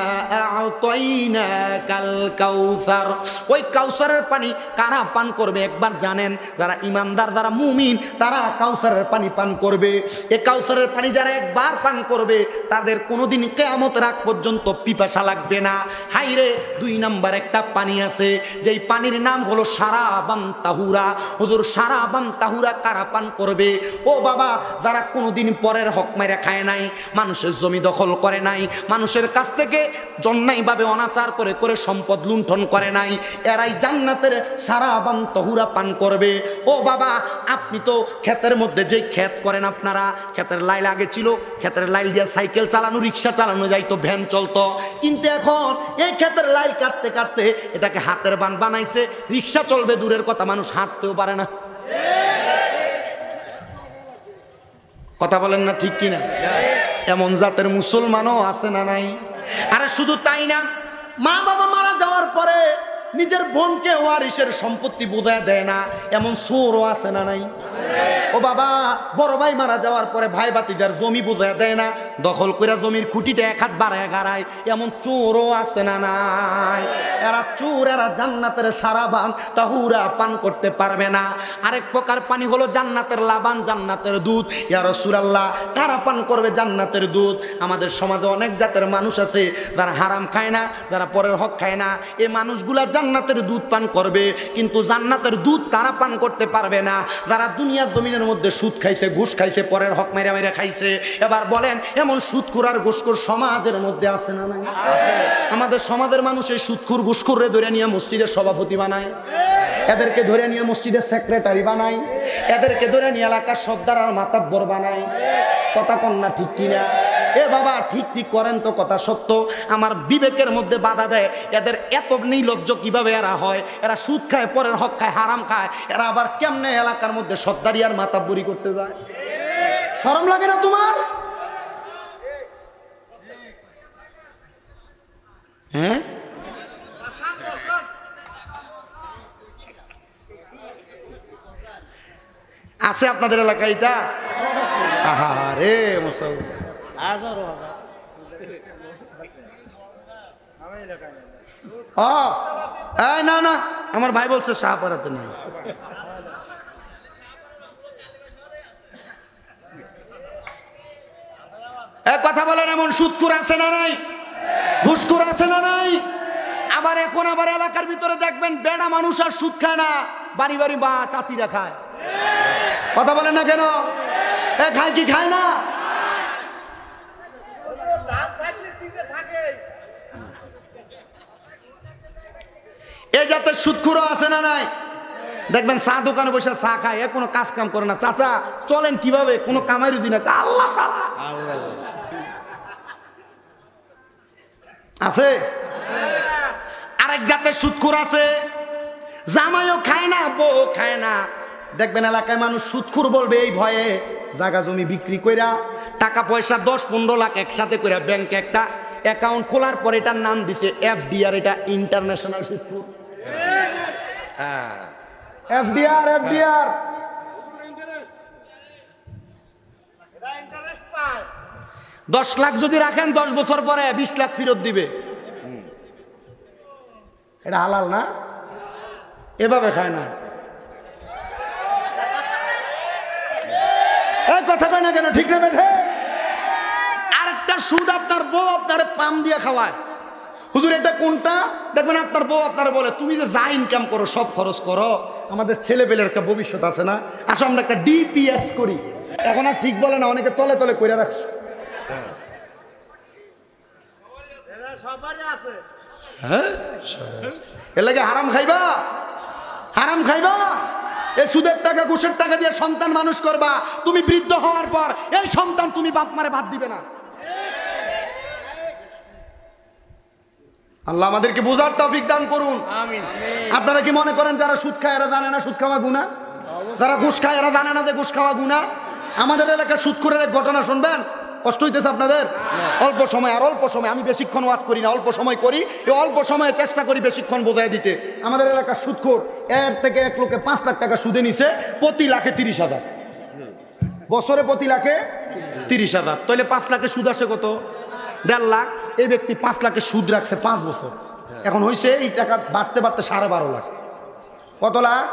আ'তাইনাকাল কাউসার। ওই কাউসারের পানি কারা পান করবে একবার জানেন? যারা ইমানদার, যারা মুমিন, তারা কাউসারের পানি পান করবে। এই কাউসারের পানি যারা একবার পান করবে, তাদের কোনোদিন কিয়ামতের আগ পর্যন্ত পিপাসা লাগবে না। হাইরে 2 নাম্বার একটা পানি আছে, যেই পানির নাম হলো সারাবান তাহুরা। হুজুর সারাবান তাহুরা কারা পান করবে? ও বাবা, যারা কোনোদিন পরের হক মাইরা খায় নাই, মানুষের জমি দখল করে নাই, মানুষের কাছ থেকে অন্যায়ভাবে অনাচার করে করে সম্পদ লুণ্ঠন করে নাই, এরাই জান্নাতের সারাবান তাহুরা পান করবে। ও বাবা, আপনি তো ক্ষেতের মধ্যে যেই ক্ষেত করেন, আপনারা ক্ষেতের লাইল আগে ছিল, ক্ষেতের লাইল দিয়ে সাইকেল চালানো, রিক্সা চালানো যাইতো, ভ্যান চলতো, কিন্তু এখন এই ক্ষেতের লাইল কাটতে কাটতে এটাকে হাতের বান বানাইছে। রিক্সা চলবে দূরের কথা, মানুষ হাঁটতেও পারে না। কথা বলেন না ঠিক কিনা? এমন জাতের মুসলমানও আছে না নাই? আরে শুধু তাই না, মা বাবা মারা যাওয়ার পরে নিজের বোনকে ওয়ারিসের সম্পত্তি বুঝায় দেয় না, এমন চোরও আছে না নাই? ও বাবা, বড় ভাই মারা যাওয়ার পরে ভাই ভাতিজার জমি বুঝায় দেয় না, দখল করে জমির খুঁটিটা 1 হাত বাড়ায় গাড়ায়, এমন চোরও আছে না নাই? এরা চোর, এরা জান্নাতের সারাবান তাহুরা পান করতে পারবে না। আরেক প্রকার পানি হলো জান্নাতের লাবান, জান্নাতের দুধ। ইয়া রাসূলুল্লাহ, কারা পান করবে জান্নাতের দুধ? আমাদের সমাজে অনেক জাতের মানুষ আছে যারা হারাম খায় না, যারা পরের হক খায় না। এই মানুষগুলা জান্নাতের দুধ পান করবে, কিন্তু জান্নাতের দুধ তারা পান করতে পারবে না যারা দুনিয়ার জমিনের মধ্যে সুদ খাইছে, ঘুষ খাইছে, পরের হক মেরে মেরে খাইছে। এবার বলেন এমন সুদখোর আর ঘুষখোর সমাজের মধ্যে আছে না নাই? আমাদের সমাজের মানুষ এই সুদখোর ঘুষখোররে ধরে নিয়ে মসজিদের সভাপতি বানায়, এদেরকে ধরে নিয়ে মসজিদের সেক্রেটারি বানায়, এদেরকে ধরে নিয়ে এলাকার সর্দার আর মাতাব্বর বানায়। কথা কন্যা ঠিক কিনা? এ বাবা ঠিক ঠিক করেন তো, কথা সত্য। আমার বিবেকের মধ্যে বাধা দেয়, এদের এত নির্লজ্জ কিভাবে এরা হয়? এরা সুদ খায়, পরের হক খায়, হারাম খায়, এরা আবার কেমনে এলাকার মধ্যে সর্দারি আর মাতাব্বরি করতে যায়? শরম লাগে না তোমার? হ্যাঁ, আছে আপনাদের এলাকায় এটা? আহারে না না, আমার ভাই বলছে শাহপাড়াতে নেই। কথা বলেন, এমন সুদখোর আছে না নাই? ঘুষখোর আছে না নাই? আবার এখন আবার এলাকার ভিতরে দেখবেন বেড়া মানুষ আর সুদ খায় না, বাড়ি বাড়ি বা চাচিরা খায়। কথা বলেন না কেন? খায় কি খায় না? এই জাতের সুদখোরও আছে না নাই? দেখবেন চা দোকানে বসে চা খায়, কোনো কাজ কাম করে না। চাচা চলেন কিভাবে? কোনো কামাই রুজি না, আল্লাহ আছে। আরেক জাতের সুদখোর আছে, জামাইও খায় না, বউ খায় না। দেখবেন এলাকায় মানুষ সুদখোর বলবে এই ভয়ে, জায়গা জমি বিক্রি কইরা টাকা পয়সা 10-15 লাখ একসাথে করে ব্যাংকে একটা অ্যাকাউন্ট খোলার পর এটার নাম দিছে এফডিআর। এটা ইন্টারন্যাশনাল সুদখোর। এফডিআর এফডিআর 10 লাখ যদি রাখেন 10 বছর পরে 20 লাখ ফেরত দিবে। এটা হালাল না? এভাবে খায় না। কথা কয় না কেন? ঠিক না বেঠে? আরেকটা সুদ, আপনার বউ আপনার পাম দিয়ে খাওয়ায়। হুজুর এটা কোনটা? দেখবেন আপনার বউ আপনার বলে তুমি যে যা ইনকাম করো সব খরচ করো, আমাদের ছেলে পেলের একটা ভবিষ্যৎ আছে না, আসো আমরা একটা ডিপিএস করি। এখন আর ঠিক বলে না, অনেকে তলে তলে কইরা রাখছে। হ্যাঁ, এর লাগে হারাম খাইবা, হারাম খাইবা। এই সুদের টাকা ঘুষের টাকা দিয়ে সন্তান মানুষ করবা, তুমি বৃদ্ধ হওয়ার পর এই সন্তান তুমি বাপ মারে ভাত দিবে না। আল্লাহ আমাদেরকে বোঝার তৌফিক দান করুন। আপনারা কি মনে করেন যারা সুদ খায় এরা জানে না সুদ খাওয়া গুনাহ? যারা ঘুষ খায় এরা জানে না যে ঘুষ খাওয়া গুনাহ? আমাদের এলাকার সুদখোরের এক ঘটনা শুনবেন, কষ্ট হইতেছে আপনাদের? অল্প সময়, আর অল্প সময়, আমি বেশিক্ষণ ওয়াজ করি না, অল্প সময় করি, এই অল্প সময়ে চেষ্টা করি বেশিক্ষণ বোঝাই দিতে। আমাদের এলাকার সুদখোর এর থেকে এক লোকে 5 লাখ টাকা সুদে নিছে, প্রতি লাখে 30,000, বছরে প্রতি লাখে 30,000। তাহলে 5 লাখে সুদ আসে কত? 1.5 লাখ। এই ব্যক্তি 5 লাখে সুদ রাখছে 5 বছর, এখন হয়েছে এই টাকা বাড়তে বাড়তে 12.5 লাখ। কত লাখ?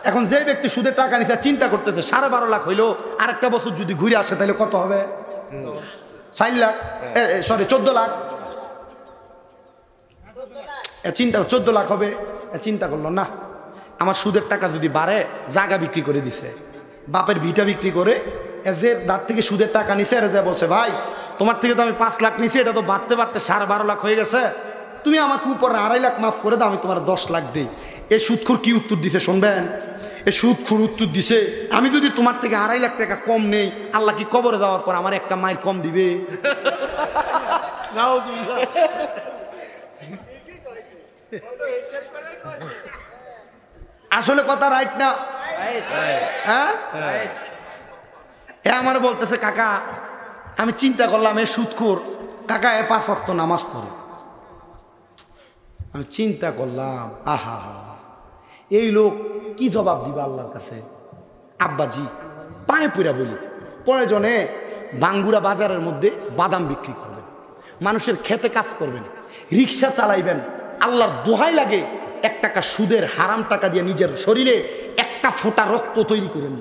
এখন যে ব্যক্তি সুদের টাকা নিছে চিন্তা করতেছে 12.5 লাখ হইলো, আরেকটা বছর যদি ঘুরে আসে তাহলে কত হবে? 4 লাখ, সরি 14 লাখ। চিন্তা 14 লাখ হবে। চিন্তা করলো না, আমার সুদের টাকা যদি বাড়ে, জায়গা বিক্রি করে দিছে, বাপের ভিটা বিক্রি করে, যে তার থেকে সুদের টাকা নিছে এরা যা বলছে, ভাই তোমার থেকে তো আমি 5 লাখ নিছি, এটা তো বাড়তে বাড়তে 12.5 লাখ হয়ে গেছে, তুমি আমাকে উপরে 2.5 লাখ মাফ করে দাও, আমি তোমার 10 লাখ দিই। এই সুদখোর কি উত্তর দিছে শুনবেন? এই সুদখোর উত্তর দিছে, আমি যদি তোমার থেকে 2.5 লাখ টাকা কম নেই, আল্লাহ কি কবরে যাওয়ার পর আমার একটা মায়ের কম দিবে? আসলে কথা রাইট না? হ্যাঁ, আমার বলতেছে কাকা আমি চিন্তা করলাম এই সুদখোর কাকা 5 ওয়াক্ত নামাজ পড়ে। আমি চিন্তা করলাম আহা এই লোক কি জবাব দিবা আল্লাহর কাছে? আব্বাজি পায়ে পুরা বলি, প্রয়োজনে বাঙ্গুরা বাজারের মধ্যে বাদাম বিক্রি করবেন, মানুষের খেতে কাজ করবেন, রিক্সা চালাইবেন, আল্লাহর দোহাই লাগে 1 টাকা সুদের হারাম টাকা দিয়ে নিজের শরীরে একটা ফোঁটা রক্ত তৈরি করেন।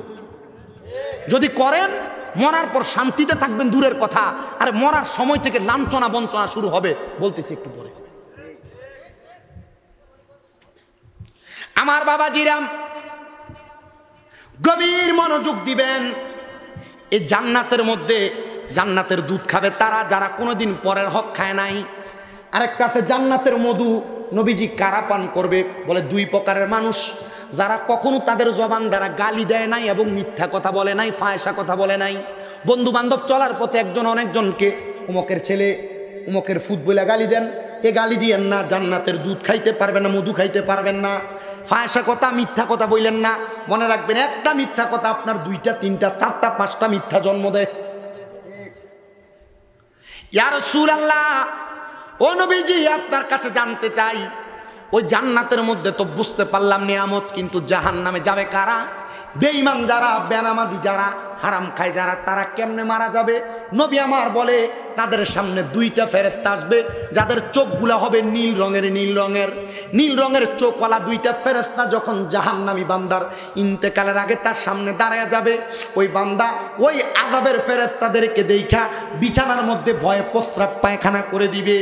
যদি করেন মরার পর শান্তিতে থাকবেন দূরের কথা, আর মরার সময় থেকে লাঞ্ছনা বঞ্চনা শুরু হবে, বলতেছি একটু পরে। আমার বাবাজিরাম গভীর মনোযোগ দিবেন। এই জান্নাতের মধ্যে জান্নাতের দুধ খাবে তারা যারা কোনোদিন পরের হক খায় নাই। আরেকটা আছে জান্নাতের মধু। নবীজি কারা পান করবে? বলে দুই প্রকারের মানুষ, যারা কখনো তাদের জবান দ্বারা গালি দেয় নাই এবং মিথ্যা কথা বলে নাই, ফায়সা কথা বলে নাই। বন্ধু বান্ধব চলার পথে একজন অনেকজনকে উমকের ছেলে উমকের ফুট বলে গালি দেন, এ গালি দিয়েন না, জান্নাতের দুধ খাইতে পারবেন না, মধু খাইতে পারবেন না। ফায়সা কথা মিথ্যা কথা বললেন না। মনে রাখবেন, একটা মিথ্যা কথা আপনার 2টা 3টা 4টা 5টা মিথ্যা জন্ম দেয়। ইয়া রাসূলুল্লাহ, ও নবীজি আপনার কাছে জানতে চাই, ওই জান্নাতের মধ্যে তো বুঝতে পারলাম নিয়ামত, কিন্তু জাহান্নামে যাবে কারা? বেঈমান যারা, বেনামাজি যারা, হারাম খায় যারা, তারা কেমনে মারা যাবে? নবী আমার বলে তাদের সামনে 2টা ফেরেশতা আসবে, যাদের চোখগুলা হবে নীল রঙের চোখওয়ালা 2টা ফেরেশতা যখন জাহান্নামী বান্দার ইন্তেকালের আগে তার সামনে দাঁড়ায় যাবে, ওই বান্দা ওই আযাবের ফেরেশতাদেরকে দেখা বিছানার মধ্যে ভয়ে প্রস্রাব পায়খানা করে দিবে।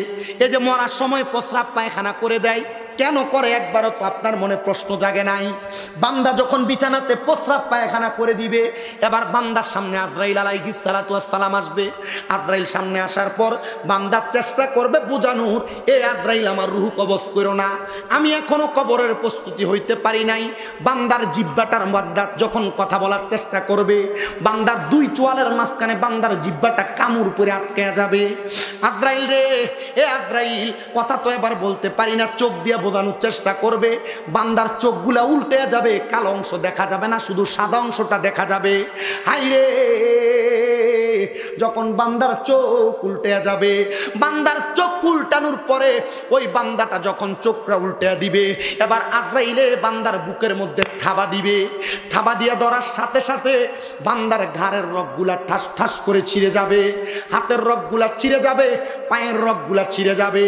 এই যে মরার সময় প্রস্রাব পায়খানা করে দেয়, কেন করে একবারও তো আপনার মনে প্রশ্ন জাগে নাই? বান্দা যখন বিছানাতে প্রস্রাব পায়খানা করে দিবে, এবার বান্দার সামনে আজরাইল আলাইহিস সালাতু ওয়াস সালাম আসবে। আজরাইল সামনে আসার পর বান্দা চেষ্টা করবে বুঝানোর, এ আজরাইল আমার রূহ কবজ করো না, আমি এখনো কবরের প্রস্তুতি হইতে পারি নাই। বান্দার জিহ্বাটার মধ্যে যখন কথা বলার চেষ্টা করবে, বান্দার 2 চোয়ালের মাঝখানে বান্দার জিহ্বাটা কামড় পরে আটকে যাবে। আজরাইল রে, এ আজরাইল কথা তো এবার বলতে পারি না, চোখ দিয়ে বোঝানোর চেষ্টা করবে। বান্দার চোখগুলা উল্টে যাবে, কালো অংশ দেখা যাবে না, শুধু সাদা অংশটা দেখা যাবে। হাইরে, যখন বান্দার চোখ উল্টে যাবে, বান্দার চোখ উল্টানোর পরে ওই বান্দাটা যখন চোখটা উল্টে দিবে, এবার আজরাইলে বান্দার বুকের মধ্যে থাবা দিবে। থাবা দিয়ে ধরার সাথে সাথে বান্দার ঘাড়ের রগগুলা ঠাস ঠাস করে ছিঁড়ে যাবে, হাতের রগগুলা ছিঁড়ে যাবে, পায়ের রগগুলা ছিঁড়ে যাবে,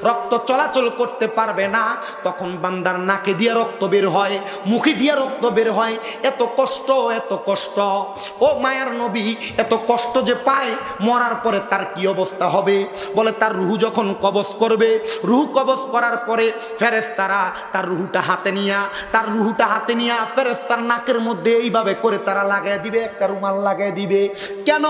রক্ত চলাচল করতে পারবে না। তখন বান্দার নাকে দিয়ে রক্ত বের হয়, মুখে দিয়ে রক্ত বের হয়। এত কষ্ট, এত কষ্ট। ও মায়ার নবী, এত কষ্ট যে পায়, মরার পরে তার কি অবস্থা হবে? বলে তার রূহ যখন কবজ করবে, রূহ কবজ করার পরে ফেরেশতারা তার রূহটা হাতে নিয়া ফেরেশতার নাকের মধ্যে এইভাবে করে তারা লাগিয়ে দিবে, একটা রুমাল লাগিয়ে দিবে। কেন?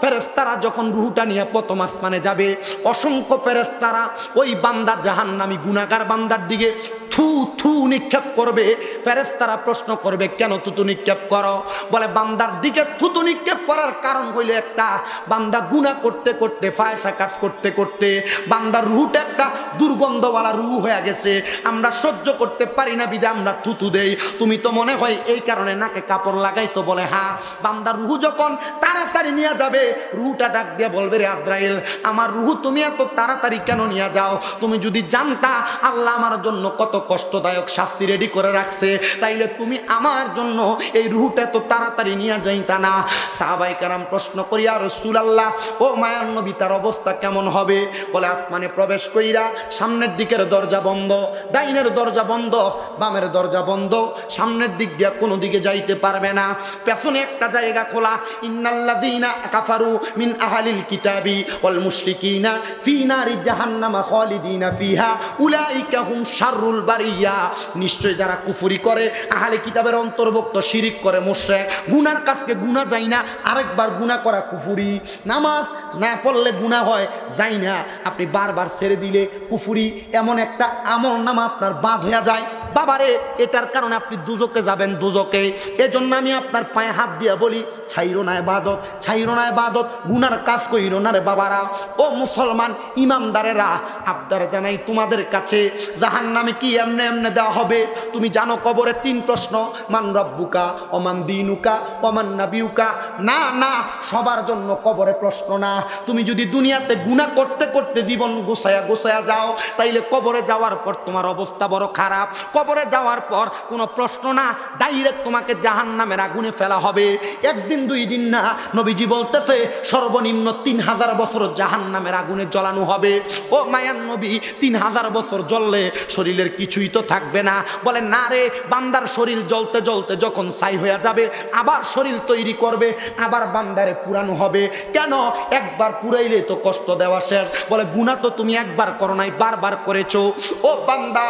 ফেরেশতারা যখন রূহটা নিয়ে প্রথম আসমানে যাবে, অসংখ্য ফেরেশতারা ওই বান্দা জাহান্নামী গুনাহগার বান্দার দিকে থু থু নিক্ষেপ করবে। ফেরেশতারা প্রশ্ন করবে, কেন থুতু নিক্ষেপ করো? বলে বান্দার দিকে থুতু নিক্ষেপ করার কারণ হইল একটা, বান্দা গুনাহ করতে করতে, ফায়সা কাজ করতে করতে বান্দার রূহটা একটা দুর্গন্ধওয়ালা রূহ হয়ে গেছে, আমরা সহ্য করতে পারি না, বিধায় আমরা থুতু দেই। তুমি তো মনে হয় এই কারণে নাকে কাপড় লাগাইছো। বলে হ্যাঁ। বান্দার রূহ যখন তাড়াতাড়ি নিয়ে যাবে, রূহটা ডাক দিয়ে বলবে, রে আজরাইল, আমার রূহ তুমি এত তাড়াতাড়ি কেন নিয়ে যাও? তুমি যদি জানতা আল্লাহ আমার জন্য কত কষ্টদায়ক শাস্তি রেডি করে রাখছে, তাইলে তুমি আমার জন্য এই রূহটা এত তাড়াতাড়ি নিয়ে যাইতা না। সাহাবায়ে কেরাম প্রশ্ন করি, ইয়া রাসূলুল্লাহ, ও মায়ার নবী, তার অবস্থা কেমন হবে? বলে আসমানে প্রবেশ কইরা সামনের দিকের দরজা বন্ধ, ডাইনের দরজা বন্ধ, বামের দরজা বন্ধ, সামনের দিক দিয়ে কোনো দিকে যাইতে পারবে না, পেছনে একটা জায়গা খোলা। ইন্নাল্লাযীনা কাফারু মিন আহলিল কিতাবি ওয়াল মুশরিকিনা ফি নারি জাহান্নামা খালিদিনা ফিহা উলাইকা হুম শাররুল বারিয়া। নিশ্চয় যারা কুফরি করে, আহলে কিতাবের অন্তর্ভুক্ত, শিরিক করে, মুশরিক, গুনার কাজকে গুনাহ যায় না, আরেকবার গুনাহ করা কুফরি। নামাজ না পড়লে গুনাহ হয় যায় না, আপনি বারবার ছেড়ে দিলে কুফরি। এমন একটা আমল নামা আপনার বাদ হয়ে যায়, বাবারে, এটার কারণে আপনি দুজকে যাবেন, দুজকে। এজন্য আমি আপনার পায়ে হাত দিয়ে বলি, ছাইরো না ইবাদত, ছাইরো না ইবাদত, গুনার কাজ কইরো না রে বাবারা। ও মুসলমান ইমানদারেরা, আবদার জানাই তোমাদের কাছে, জাহান্নামে কি এমনে এমনে দেওয়া হবে? তুমি জানো কবরে 3 প্রশ্ন, মান রব্বুকা ওমান দীনুকা ওমান নাবিয়ুকা। না না, সবার জন্য কবরে প্রশ্ন না। তুমি যদি দুনিয়াতে গুনাহ করতে করতে জীবন গোছায়া যাও, তাইলে কবরে যাওয়ার পর তোমার অবস্থা বড় খারাপ। কবরে যাওয়ার পর কোনো প্রশ্ন না, ডাইরেক্ট তোমাকে জাহান্নামের আগুনে ফেলা হবে। 1 দিন 2 দিন না, নবীজি বলতেছে সর্বনিম্ন 3000 বছর জাহান্নামের আগুনে জ্বলানো হবে। ও মায়ার নবী, 3000 বছর জ্বললে শরীরের কিছুই তো থাকবে না। বলে না রে, বান্দার শরীর জ্বলতে জ্বলতে যখন ছাই হয়ে যাবে, আবার শরীর তৈরি করবে, আবার বান্দারে পুরানো হবে। কেন? একবার পুরাইলে তো কষ্ট দেওয়া শেষ। বলে গুনাহ তো তুমি একবার করো নাই, বারবার করেছো। ও বান্দা,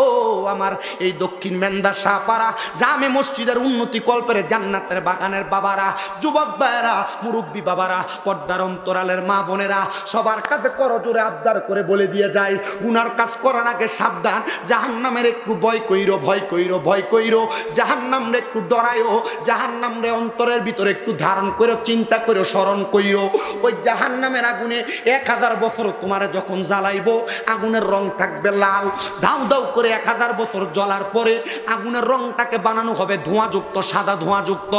ও আমার এই দক্ষিণ মেন্দা শাহপাড়া জামে মসজিদের উন্নতি কল্পের জান্নাতের বাগানের বাবারা, যুবক ভাইয়েরা, মুরব্বী বাবারা, পর্দার অন্তরালের মা বোনেরা, সবার কাছে করজোরে আবদার করে বলে দিয়ে যায়, গুনার কাজ করার আগে সাবধান, জাহান্নামের একটু ভয় কইরো, ভয় কইরো, ভয় কইরো, জাহান্নামরে একটু ডরায়ো, জাহান্নামরে অন্তরের ভিতরে একটু ধারণ করো, চিন্তা করো, স্মরণ কইরো। ওই জাহান্নামের আগুনে 1000 বছর তোমার যখন জ্বালাইবো, আগুনের রং থাকবে লাল, দাউ দাউ করে 1000 বছর জ্বলার পরে আগুনের রংটাকে বানানো হবে ধোঁয়াযুক্ত, সাদা ধোঁয়াযুক্ত।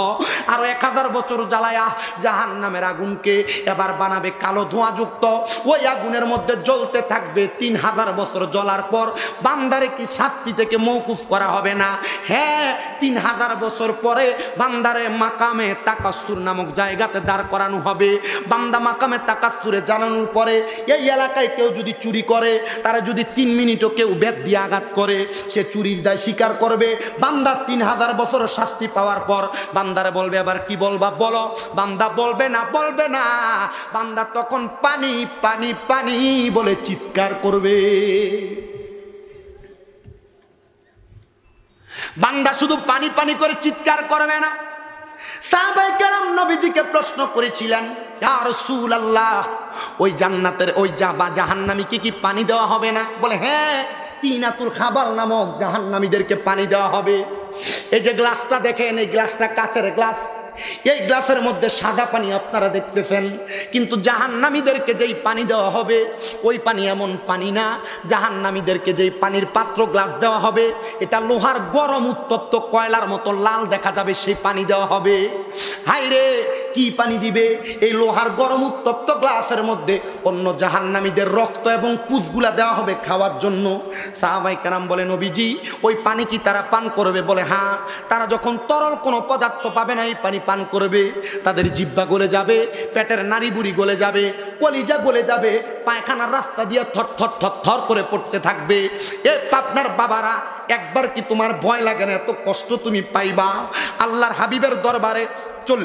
আরো 1000 বছর জ্বালায়া জাহান্নামের আগুনকে এবার বানাবে কালো ধোঁয়াযুক্ত। ওই আগুনের মধ্যে জ্বলতে থাকবে 3000 বছর জ্বলার পর বান্দারে কি শাস্তি থেকে মওকুফ করা হবে না? হ্যাঁ, 3000 বছর পরে বান্দারে মাকামে তাকাসসুর নামক জায়গাতে দাঁড় করানো হবে। বান্দা মাকামে তাকাসসুরে জানানোর পরে এই এলাকায় কেউ যদি চুরি করে, তারা যদি 3 মিনিটও কেউ বেত দিয়ে আঘাত করে, সে চুরির দায় স্বীকার করবে। বান্দা 3000 বছর শাস্তি পাওয়ার পর বান্দারে বলবে, এবার কি বলবা বলো। বান্দা বলবে না, বলবে না। বান্দা তখন পানি পানি পানি বলে চিৎকার করবে। বান্দা শুধু পানি পানি করে চিৎকার করবে না। সাহাবায়ে কেরাম নবীজিকে প্রশ্ন করেছিলেন, ইয়া রাসূলুল্লাহ, ওই জান্নাতের ওই জাহান্নামীকে কি পানি দেওয়া হবে না? বলে হ্যাঁ, তিনাতুল খাবাল নামক জাহান্নামীদেরকে পানি দেওয়া হবে। এই যে গ্লাসটা দেখেন, এই গ্লাসটা কাচের গ্লাস, এই গ্লাসের মধ্যে সাদা পানি আপনারা দেখতেছেন, কিন্তু জাহান্নামীদেরকে যেই পানি দেওয়া হবে ওই পানি এমন পানি না। জাহান্নামীদেরকে যেই পানির পাত্র গ্লাস দেওয়া হবে, এটা লোহার গরম উত্তপ্ত কয়লার মতো লাল দেখা যাবে, সেই পানি দেওয়া হবে। হায়রে, কি পানি দিবে? এই লোহার গরম উত্তপ্ত গ্লাসের মধ্যে অন্য জাহান্নামীদের রক্ত এবং পুঁজগুলা দেওয়া হবে খাওয়ার জন্য। সাহাবায়ে কেরাম বলে, নবীজি, ওই পানি কি তারা পান করবে? বলে হ্যাঁ, তারা যখন তরল কোনো পদার্থ পাবে না এই পানি পান করবে, তাদের জিহ্বা গলে যাবে, পেটের নাড়ি বুড়ি গলে যাবে, কলিজা গলে যাবে, পায়খানার রাস্তা দিয়ে থর থর থর থর করে পড়তে থাকবে। এ পাপনার বাবারা, একবার কি তোমার ভয় লাগে না? এত কষ্ট তুমি পাইবা? আল্লাহর হাবিবের দরবারে চল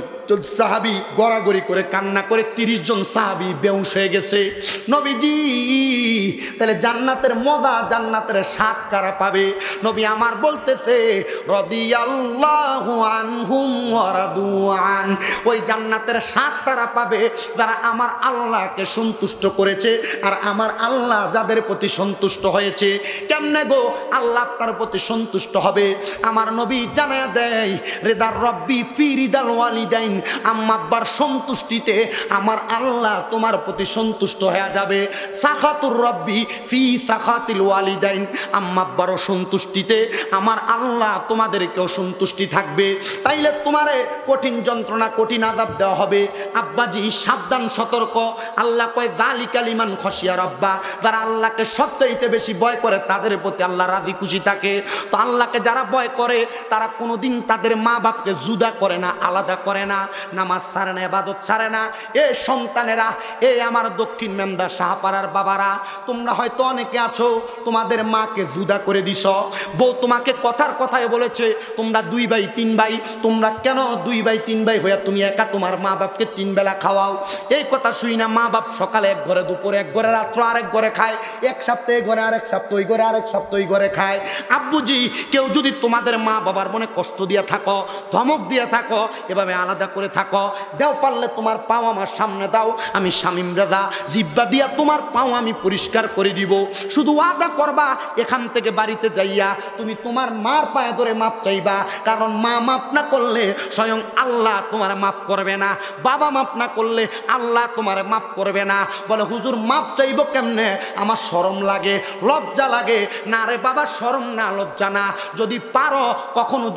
সাহাবি গড়াগড়ি করে কান্না করে 30 জন সাহাবি বেহুশ হয়ে গেছে। নবীজি, তাহলে জান্নাতের মজা, জান্নাতের স্বাদ কারা পাবে? নবী আমার বলতেছে, রাদিয়াল্লাহু আনহুম ওয়া রাদু আন। ওই জান্নাতের স্বাদ তারা পাবে যারা আমার আল্লাহকে সন্তুষ্ট করেছে, আর আমার আল্লাহ যাদের প্রতি সন্তুষ্ট হয়েছে। কেমনে গো আল্লাহ তার প্রতি সন্তুষ্ট হবে? আমার নবী জানায়া দেয়, রিদার রব্বি ফি রিদাল ওয়ালিদাইন, আম্মা আব্বার সন্তুষ্টিতে আমার আল্লাহ তোমার প্রতি সন্তুষ্ট হয়ে যাবে। সাখাতুর রব্বি ফি সাখাতিল ওয়ালিদাইন, আম্মা আব্বারও সন্তুষ্টিতে আমার আল্লাহ তোমাদেরকেও সন্তুষ্টি থাকবে। তাইলে তোমারে কঠিন যন্ত্রণা, কঠিন আযাব দেওয়া হবে। আব্বাজি সাবধান, সতর্ক। আল্লাহ কয়, যালিকা লিমান খশিয়া রাব্বা, যারা আল্লাহকে সবচাইতে বেশি ভয় করে তাদের প্রতি আল্লাহ রাজি খুশি থাকে। তো আল্লাহকে যারা ভয় করে তারা কোনোদিন তাদের মা বাপকে জুদা করে না, আলাদা করে না, নামাজ ছাড়ে না, ইবাদত ছাড়ে না। এ সন্তানেরা, এ আমার দক্ষিণ মেন্দা শাহপাড়ার বাবারা, তোমরা হয়তো অনেকে আছো তোমাদের মাকে জুদা করে দিছ। বউ তোমাকে কথার কথায় বলেছে তোমরা 2 ভাই 3 ভাই, তোমরা কেন 2 ভাই 3 ভাই হইয়া তুমি একা তোমার মা বাপকে 3 বেলা খাওয়াও? এই কথা শুই না মা বাপ সকালে এক ঘরে, দুপুরে এক ঘরে, রাত্র আরেক ঘরে খায়, এক সপ্তাহে ঘরে, আরেক সপ্তাহ ওই ঘরে, আরেক সপ্তাহ ওই ঘরে খায়। আব্বুজি, কেউ যদি তোমাদের মা বাবার মনে কষ্ট দিয়ে থাকো, ধমক দিয়ে থাকো, এভাবে আলাদা করে থাকো, দেও পারলে তোমার পাও আমার সামনে দাও, আমি শামীম রেজা জিব্বা দিয়া তোমার পাও আমি পরিষ্কার করে দিব। শুধু ওয়াদা করবা, এখান থেকে বাড়িতে যাইয়া তুমি তোমার মার পায়ে ধরে মাপ চাইবা, কারণ মা মাপ না করলে স্বয়ং আল্লাহ তোমার মাপ করবে না, বাবা মাপ না করলে আল্লাহ তোমার মাপ করবে না। বলে হুজুর মাপ চাইব কেমনে? আমার শরম লাগে, লজ্জা লাগে। না রে বাবা, শরম না, লজ্জা না। যদি পারো, কখনো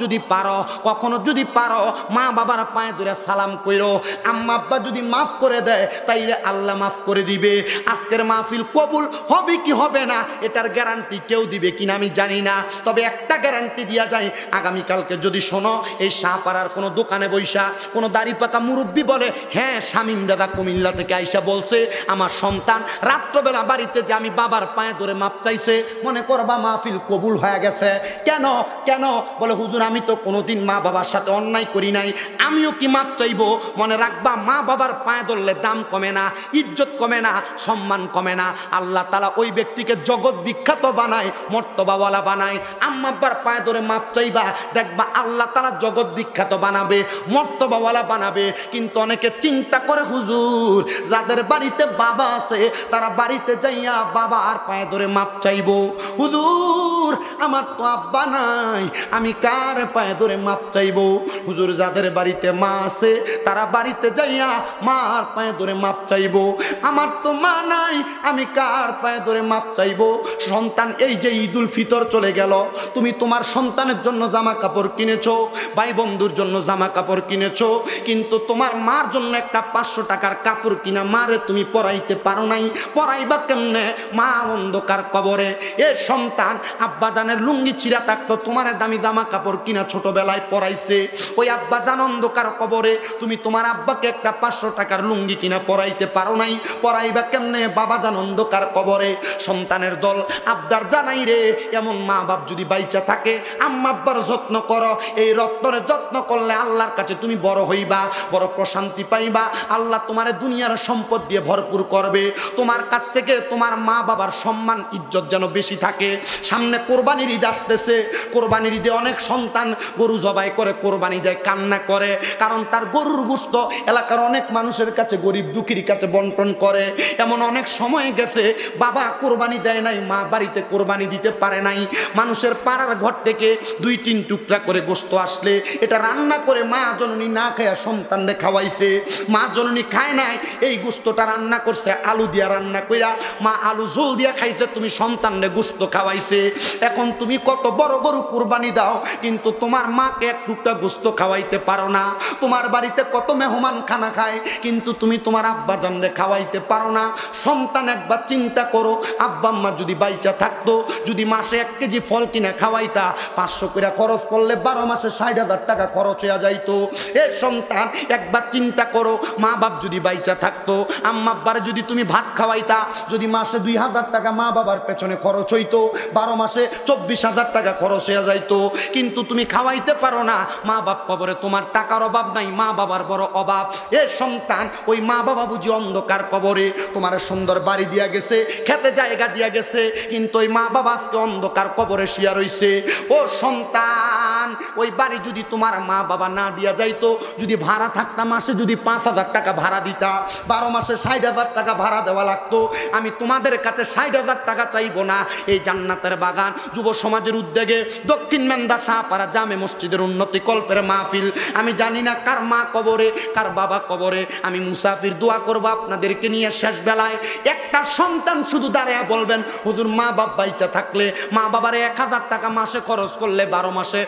যদি পারো মা বাবার পায়ে ধরে সালাম কইরো। আম্মা আব্বা যদি মাফ করে দেয় তাইলে আল্লাহ মাফ করে দিবে। আজকের মাহফিল কবুল হবে কি হবে না এটার গ্যারান্টি কেউ দিবে কিনা আমি জানি না, তবে একটা গ্যারান্টি দিয়া যায়, আগামীকালকে যদি শোনো এই শাহপাড়ার কোনো দোকানে বইসা কোনো দাড়ি পাকা মুরব্বী বলে, হ্যাঁ শামীম দাদা কুমিল্লা থেকে আইসা বলছে আমার সন্তান রাত্রবেলা বাড়িতে যে আমি বাবার পায়ে ধরে মাপ চাইছে, মনে করবা মাহফিল কবুল হয়ে গেছে। কেন কেন? বলে হুজুর আমি তো কোনোদিন মা বাবার সাথে অন্যায় করি নাই, আমিও কি মাপ চাইবো? মনে রাখবা, মা বাবার পায়ে ধরলে দাম কমে না, ইজ্জত কমে না, সম্মান কমে না। আল্লাহ তাআলা ওই ব্যক্তিকে জগৎ বিখ্যাত বানায়, মর্তবাওয়ালা বানায়। আম্মা আব্বার পায়ে ধরে মাপ চাইবা, দেখবা আল্লাহ তাআলা জগৎ বিখ্যাত বানাবে, মর্তবাওয়ালা বানাবে। কিন্তু অনেকে চিন্তা করে হুজুর যাদের বাড়িতে বাবা আছে তারা বাড়িতে যাইয়া বাবা আর পায়ে ধরে মাপ চাইবো। হুজুর আমার তো আব্বা নাই, আমি কার পায়ে ধরে মাপ চাইবো? হুজুর যাদের বাড়িতে মা আছে তারা বাড়িতে যাইয়া মার পায়ে ধরে মাপ চাইবো। আমার তো মা নাই, আমি কার পায়ে ধরে মাপ চাইবো? সন্তান, এই যে ঈদুল ফিতর চলে গেল, তুমি তোমার সন্তানের জন্য জামা কাপড় কিনেছো, ভাই বন্ধুর জন্য জামা কাপড় কিনেছো, কিন্তু তোমার মার জন্য একটা 500 টাকার কাপড় কিনা মারে তুমি পরাইতে পারো নাই। পরাইবা কেমনে? মা অন্ধকার কবরে। এ সন্তান, আব্বা জানের লুঙ্গি ছিঁড়া থাকতো, তোমার দামি জামা কাপড় কিনা ছোটবেলায় পরাইছে, ওই আব্বা জান অন্ধকার কবরে। তুমি তোমার আব্বাকে একটা 500 টাকার লুঙ্গি কিনা পরাইতে পারো নাই, পরাইবা কেমনে? বাবা জান অন্ধকার কবরে। সন্তানের দল আবদার জানাই রে, এমন মা বাপ যদি বাইচা থাকে, আম্মা আব্বার যত্ন করো। এই রত্নরে যত্ন করলে আল্লাহর কাছে তুমি বড় হইবা, বড় প্রশান্তি পাইবা। আল্লাহ তোমার দুনিয়ার সম্পদ দিয়ে ভরপুর করবে। তোমার কাছ থেকে তোমার মা বাবার সম্মান ইজ্জত যেন বেশি থাকে। সামনে কোরবানির ঈদ আসতেছে, কোরবানির ঈদে অনেক সন্তান গরু জবাই করে কোরবানি দেয়, কান্না করে, কারণ তার গরুর গোশত এলাকার অনেক মানুষের কাছে, গরিব দুঃখীর কাছে বন্টন করে। এমন অনেক সময় গেছে বাবা কোরবানি দেয় নাই, মা বাড়িতে কোরবানি দিতে পারে নাই। মানুষের পাড়ার ঘর থেকে 2-3 টুকরা করে গোশত আসলে এটা রান্না করে মা জননী না খায়া সন্তানরে খাওয়াইছে। মা জননী খায় নাই, এই গোশতটা রান্না করছে আলু দিয়া রান্না কইরা, মা আলু ঝোল দিয়া খাইছে, তুমি সন্তানরে গোশত খাওয়াইছে। এখন তুমি কত বড় গরু কোরবানি দাও, কিন্তু তোমার মাকে এক টুকরা গোশত খাওয়াইতে পারো না। তোমার বাড়িতে কত মেহমান খানা খায়, কিন্তু তুমি তোমার আব্বা জানরে খাওয়াইতে পারো না। সন্তান একবার চিন্তা করো, আব্বা আম্মা যদি বাইচা থাকতো, যদি মাসে 1 কেজি ফল কিনা খাওয়াইতা, 500 করে খরচ করলে 12 মাসে 60,000 টাকা খরচ হয়ে যাইতো। এ সন্তান একবার চিন্তা করো, মা বাপ যদি বাইচা থাকতো, আম্মা আব্বারে যদি তুমি ভাত খাওয়াইতা, যদি মাসে 2,000 টাকা মা বাবার পেছনে খরচ হইতো, 12 মাসে 24,000 টাকা খরচ হয়ে যাইতো। কিন্তু তুমি খাওয়াইতে পারো না, মা বাপ কবরে, তোমার টাকার অভাব নাই, মা বাবার বড় অভাব। এ সন্তান, ওই মা বাবা বুঝি অন্ধকার কবরে। তোমার সুন্দর বাড়ি দিয়া গেছে, খেতে জায়গা দিয়া গেছে, কিন্তু ওই মা বাবা আজকে অন্ধকার কবরে শুয়া রইছে। ও সন্তান, ওই বাড়ি যদি তোমার মা বাবা না দিয়া যাইতো, যদি ভাড়া থাকতা, মাসে যদি 5,000 টাকা ভাড়া দিতা, 12 মাসে 60,000 টাকা ভাড়া দেওয়া লাগতো। আমি তোমাদের কাছে 60,000 টাকা চাইবো না। এই জান্নাতের বাগান যুব সমাজের উদ্যোগে দক্ষিণ মেন্দা শাহপাড়া জামে মসজিদের উন্নতি কল্পের মাহফিল। আমি জানি না কার মা কবরে, কার বাবা কবরে। আমি মুসাফির দোয়া করবো আপনাদেরকে নিয়ে, শেষ বেলায় একটা সন্তান শুধু দাঁড়ায়া বলবেন, হুজুর মা বাপ বাইচা থাকলে মা বাবারে 1,000 টাকা মাসে খরচ করলে 12 মাসে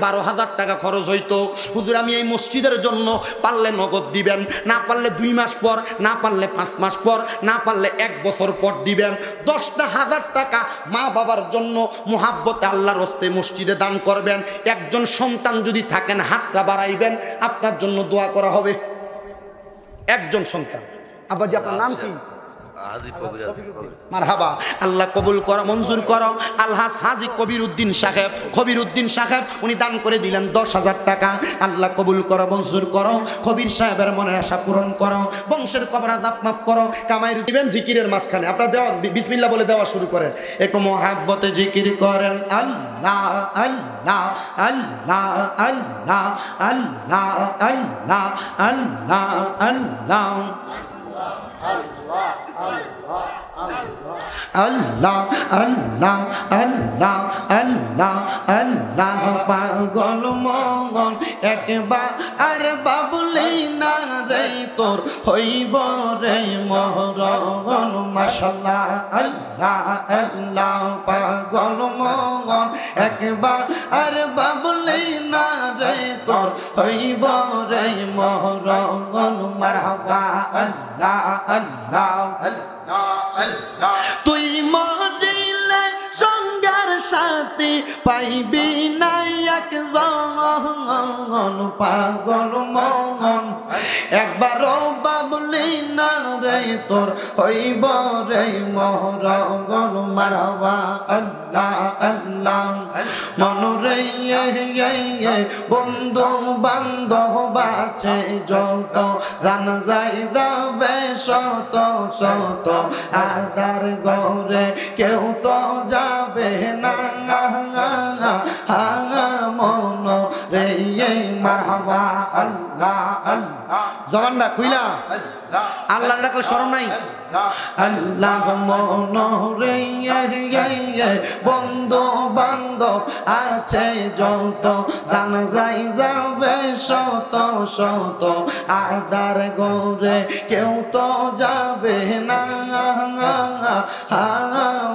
12,000 টাকা খরচ হইতো। হুজুর আমি এই মসজিদের জন্য পারলে নগদ দিবেন, না পারলে 2 মাস পর, না পারলে 5 মাস পর, না পারলে 1 বছর পর দিবেন। 10,000 টাকা মা বাবার জন্য মোহাব্বতে আল্লাহর হস্তে মসজিদে দান করবেন। একজন সন্তান যদি থাকেন, হাতটা বাড়াইবেন, আপনার জন্য দোয়া করা হবে। একজন সন্তান। আব্বাজি আপনার নাম কি? মারহাবা, আল্লাহ কবুল করো, মঞ্জুর করো। আলহাজ হাজী কবির উদ্দিন সাহেব, কবির উদ্দিন সাহেব, উনি দান করে দিলেন 10,000 টাকা। আল্লাহ কবুল করো, মঞ্জুর করো। কবির সাহেবের মনে আশা পূরণ করো, বংশের কবর আযাব মাফ করো। কামাইর দিবেন জিকিরের মাঝখানে আপনারা দেওয়া, বিসমিল্লাহ বলে দেওয়া শুরু করেন। একটু মোহাব্বতে জিকির করেন, আল্লাহ আল্লাহ আল্লাহ আল্লাহ আল্লাহ আল্লাহ আল্লাহ আল্লাহ আল্লাহ আল্লাহ আল্লাহ আল্লাহ আল্লাহ। পাগল মগন একবার আর বাবুলি না রে, তোর হইব রে মহরগন। মাশাআল্লাহ আল্লাহ আল্লাহ। পাগল মগন একবার আর বাবুলি না রে, তোর হইব রে মহরগন। মারহাবা আল্লাহ আল্লাহ আল্লাহ। তুই মরিলে সঙ্গার সাথী পাইবি না একজন। পাগল মগন একবারও বাবলি না রে তোর হইব রে মহরগন মারহাবা আল্লাহ আল্লাহ মনরে বন্ধু বান্ধব আছে যত জানা যায় যাবে শত শত আদার ঘরে কেউ তো যাবে না মন রে মারহাবা আল্লাহ আল্লাহ জবান না খুইলা আল্লাহ ডাকলে শরম নাই আল্লাহ মন রে বন্ধু বান্ধব আছে যত জানা যায় যাবে শত শত আদার ঘরে কেউ তো যাবে না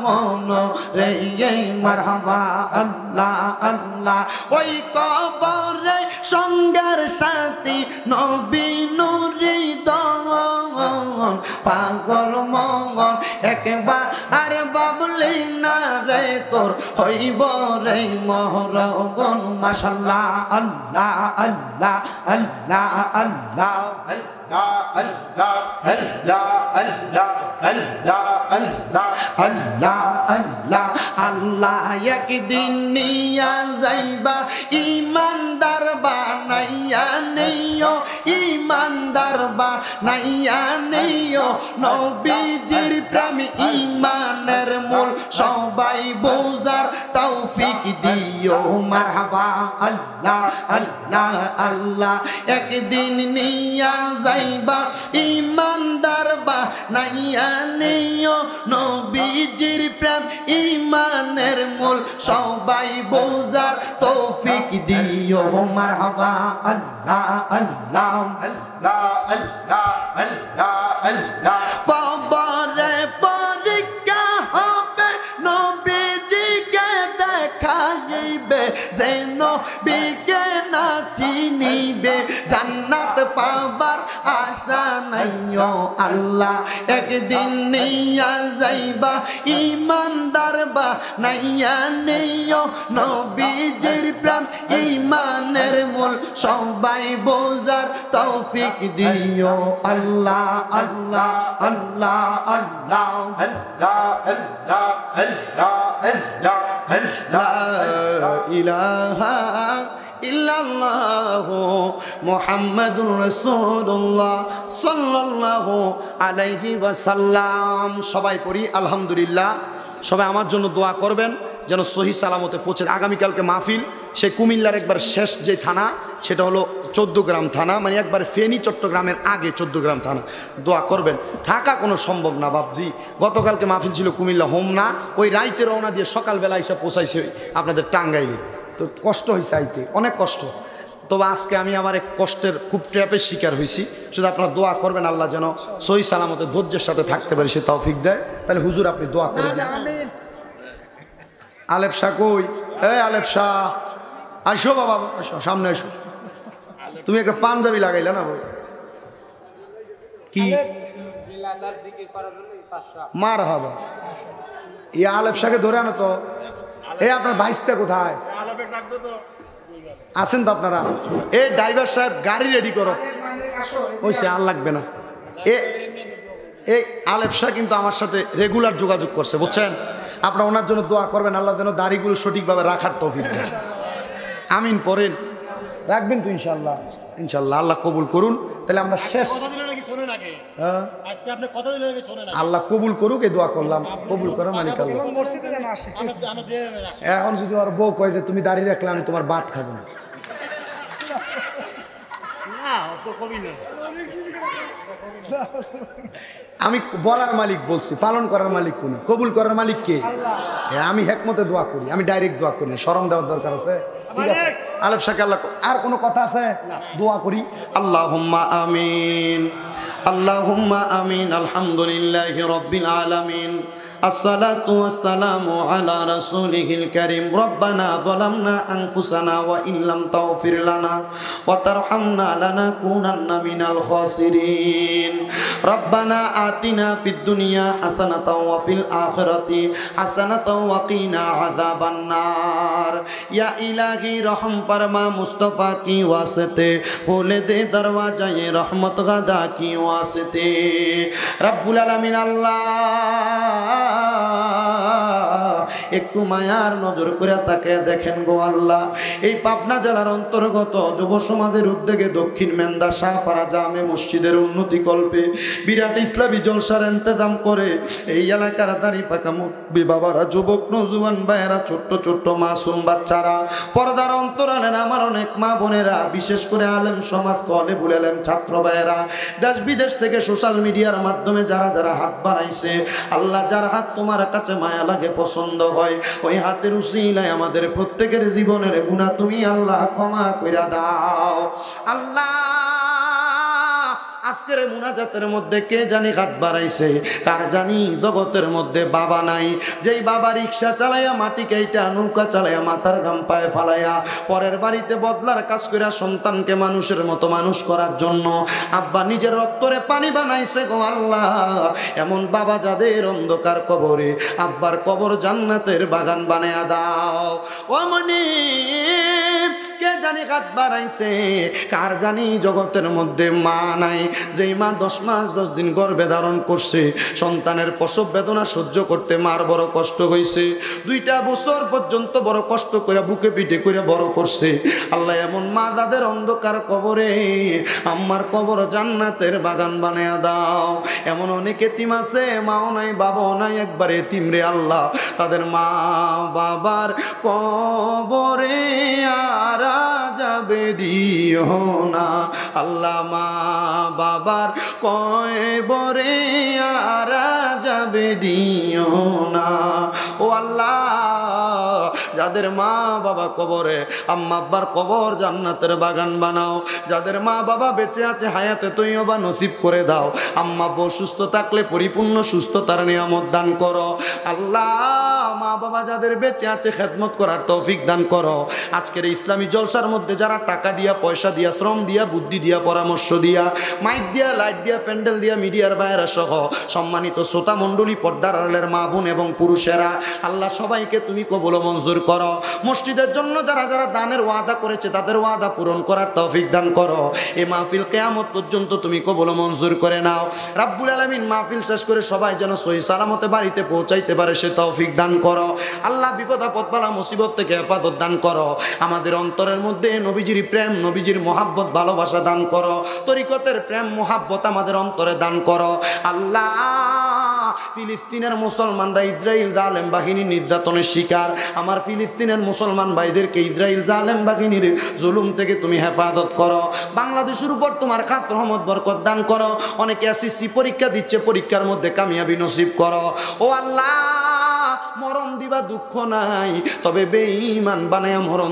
মন রে মারহাবা আল্লাহ আল্লাহ ওই কবরে সঙ্গের সাথী নবী নুরি দন পাগল মঙ্গল একবার বাবলি না রে তোর হইব রে মহরগন মাশাআল্লাহ আল্লাহ আল্লাহ আল্লাহ আল্লাহ আল্লাহ আল্লাহ আল্লাহ আল্লাহ আল্লাহ আল্লাহ আল্লাহ আল্লাহ একদিন নিয়া যাইবা ইমানদার বানাইয়া নেইও ইমানদার বানাইয়া নেইও নবীজির প্রেম ইমানের মূল সবাই বোঝার তৌফিক দিও মারহাবা আল্লাহ আল্লাহ আল্লাহ একদিন নিয়া যাইবা ইমানদার বানাইয়া নেইও নবীজির প্রেম ইমানের মূল সবাই বোঝার তৌফিক দিও মারহাবা আল্লাহ আল্লাহ আল্লাহ আল্লাহ আল্লাহ আল্লাহ কবরে পরীক্ষা হবে নবীজিকে দেখাইবে যেন বিকে না চিনিবে জান্নাত পাবার আশা নাইও আল্লাহ একদিন নিয়া যাইবা ইমানদার বানাইয়া নেইও নবীজির প্রেম ইমানের মূল সবাই বোঝার তৌফিক দিও আল্লাহ আল্লাহ আল্লাহ আল্লাহ আল্লাহ আল্লাহ আল্লাহ আল্লাহ লা ইলাহা ইল্লাল্লাহু মুহাম্মাদুর রাসূলুল্লাহ সাল্লাল্লাহু আলাইহি ওয়াসাল্লাম সবাই পড়ি আলহামদুলিল্লাহ সবাই আমার জন্য দোয়া করবেন যেন সহি সালামতে পৌঁছে আগামীকালকে মাহফিল সেই কুমিল্লার একবার শেষ যে থানা সেটা হলো 14 গ্রাম থানা মানে একবার ফেনী চট্টগ্রামের আগে 14 গ্রাম থানা দোয়া করবেন থাকা কোনো সম্ভব না বাপজি গতকালকে মাহফিল ছিল কুমিল্লা হোমনা ওই রাইতে রওনা দিয়ে সকালবেলা এসে পৌঁছাইছে আপনাদের টাঙ্গাইলে তো কষ্ট হয়েছে আইতে অনেক কষ্ট তবে আজকে আমি আমার এক কষ্টের খুব ট্র্যাপের শিকার হয়েছি শুধু আপনারা দোয়া করবেন আল্লাহ যেন সহি সালামতে ধৈর্যের সাথে থাকতে পারি সে তৌফিক দেয় তাহলে হুজুর আপনি দোয়া করবেন আলেফ শাহ কই আলেফ শাহ আসো বাবা আসো সামনে আসো তুমি একটা পাঞ্জাবি লাগাইলে না ভাই কি মার হাবা এই আলেফ শাহকে ধরে আনো তো এই আপনার ভাইসটা কোথায় আছেন তো আপনারা এই ড্রাইভার সাহেব গাড়ি রেডি করো ওই সে আর লাগবে না এই আলেফ শাহ কিন্তু আমার সাথে রেগুলার যোগাযোগ করছে বুঝছেন আপনারা ওনার জন্য দোয়া করবেন আল্লাহ যেন দাড়িগুলো সঠিকভাবে রাখার তৌফিক দেন আমিন পড়েন রাখবেন তো ইনশাল্লাহ ইনশাল্লাহ আল্লাহ কবুল করুন তাহলে আমরা শেষ আল্লাহ কবুল করুক এই দোয়া করলাম কবুল করো মালিক আল্লাহ এখন যদি ওর বউ কয় যে তুমি দাঁড়িয়ে রাখলে আমি তোমার ভাত খাবো না আমি বলার মালিক বলছি পালন করার মালিক কোন কবুল করার মালিক কে আমি হেকমতে দোয়া করি আমি ডাইরেক্ট দোয়া করি শরম দেওয়ার দরকার আছে ঠিক আছে আলেফ শাহ আল্লাহ আর কোনো কথা আছে দোয়া করি আল্লাহুম্মা আমিন আল্লাহুম্মা আমিন। আলহামদুলিল্লাহি রাব্বিল আলামিন। আসসালাতু ওয়াসসালামু আলা রাসূলিহিল কারীম। রব্বানা যালামনা আনফুসানা ওয়া ইল্লাম তাগফির লানা ওয়া তারহামনা লানাকুনান্না মিনাল খাসিরিন। রব্বানা আতিনা ফিদ দুনিয়া হাসানাতাও ওয়া ফিল আখিরাতি হাসানাতাও ওয়া কিনা আযাবান নার। ইয়া ইলাহি রহম ফরমা মুস্তাফা কি ওয়াসতে खोले दे दरवाज़ाए रहमत गदा की वास्ते। रब्बुल आलमीन আল্লাহ একটু মায়ার নজর করে তাকে দেখেন গো আল্লাহ। এই পাবনা জেলার অন্তর্গত যুব সমাজের উদ্যোগে দক্ষিণ মেন্দা শাহপাড়া জামে মসজিদের উন্নতি কল্পে বিরাট ইসলামী জলসার ইন্তজাম করে এই এলাকার দাড়ি পাকা মুরব্বি বাবারা, যুবক নওজোয়ান ভাইয়েরা, ছোট্ট ছোট্ট মাসুম বাচ্চারা, পর্দার অন্তরালের আমার অনেক মা বোনেরা, বিশেষ করে আলেম সমাজ তলে বুলেলেম ছাত্র ভাইয়েরা, দেশ বিদেশ থেকে সোশ্যাল মিডিয়ার মাধ্যমে যারা যারা হাত বাড়াইছে, আল্লাহ যার হাত তোমার কাছে মায়া লাগে, পছন্দ হয়, ওই হাতের উসিলায় আমাদের প্রত্যেকের জীবনের গুনাহ তুমি আল্লাহ ক্ষমা কইরা দাও। আল্লাহ আজকের মুনাজাতের মধ্যে কে জানি হাত বাড়াইছে, কার জানি জগতের মধ্যে বাবা নাই, যেই বাবা রিক্সা চালাইয়া মাটি কাইটা নৌকা চালাইয়া মাথার ঘাম পায়ে ফালাইয়া পরের বাড়িতে বদলার কাজ কইরা সন্তানকে মানুষের মতো মানুষ করার জন্য আব্বা নিজের রক্তরে পানি বানাইছে গো আল্লাহ, এমন বাবা যাদের অন্ধকার কবরে আব্বার কবর জান্নাতের বাগান বানায়া দাও। ও মনি কে জানি হাত বাড়াইছে, কার জানি জগতের মধ্যে মা নাই, যেই মা 10 মাস 10 দিন গর্ভে ধারণ করছে, সন্তানের প্রসব বেদনা সহ্য করতে মার বড় কষ্ট হয়েছে, 2টা বছর পর্যন্ত বড় কষ্ট করে বুকে পিঠে করে বড় করছে। আল্লাহ এমন মা যাদের অন্ধকার কবরে আম্মার কবর জান্নাতের বাগান বানায়া দাও। এমন অনেক এতিম আছে, মাও নাই বাবাও নাই, একবার এতিম রে আল্লাহ, তাদের মা বাবার কবরে আর যাবে দিও না আল্লাহ, মা বাবার কবরে আর যাবে দিও না। ও আল্লাহ যাদের মা বাবা কবরে আম্মা আব্বার কবর জান্নাতের বাগান বানাও, যাদের মা বাবা বেঁচে আছে হায়াতে তৈয়বা নসিব করে দাও, আম্মা আব্বা সুস্থ থাকলে পরিপূর্ণ সুস্থতার নিয়ামত দান করো। আল্লাহ মা বাবা যাদের বেঁচে আছে খেদমত করার তৌফিক দান করো। আজকের ইসলামী জলসার মধ্যে যারা টাকা দিয়া, পয়সা দিয়া, শ্রম দিয়া, বুদ্ধি দিয়া, পরামর্শ দিয়া, মাইক দিয়া, লাইট দিয়া, প্যান্ডেল দিয়া, মিডিয়ার বাইরা সহ সম্মানিত শ্রোতা মণ্ডলী, পর্দার আড়ালের মা বোন এবং পুরুষেরা, আল্লাহ সবাইকে তুমি কবুল মঞ্জুর করো। মসজিদের জন্য যারা যারা দানের ওয়াদা করেছে তাদের ওয়াদা পূরণ করার তৌফিক দান করো। এই মাহফিল কিয়ামত পর্যন্ত তুমি কবুল মঞ্জুর করে নাও। রাব্বুল আলামিন মাহফিল শেষ করে সবাই যেন সহি সালামতে বাড়িতে পৌঁছাইতে পারে সে তৌফিক দান করো। আল্লাহ বিপদ আপদ বালা মুসিবত থেকে হেফাজত দান করো। আমাদের অন্তরের মধ্যে নবীজির প্রেম, নবীজির মহাব্বত, ভালোবাসা দান করো। তরিকতের প্রেম মহাব্বত আমাদের অন্তরে দান করো। আল্লাহ ফিলিস্তিনের মুসলমানরা ইসরাইল জালেম বাহিনীর নির্যাতনের শিকার, আমার ফিলিস্তিনের মুসলমান ভাইদেরকে ইসরাইল জালেম বাহিনীর জুলুম থেকে তুমি হেফাজত করো। বাংলাদেশের উপর তোমার খাস রহমত বরকত দান করো। অনেকে এসএসসি পরীক্ষা দিচ্ছে, পরীক্ষার মধ্যে কামিয়াবি নসিব করো। ও আল্লাহ মরণ দিবা দুঃখ নাই, তবে বেঈমান বানায়া মরণ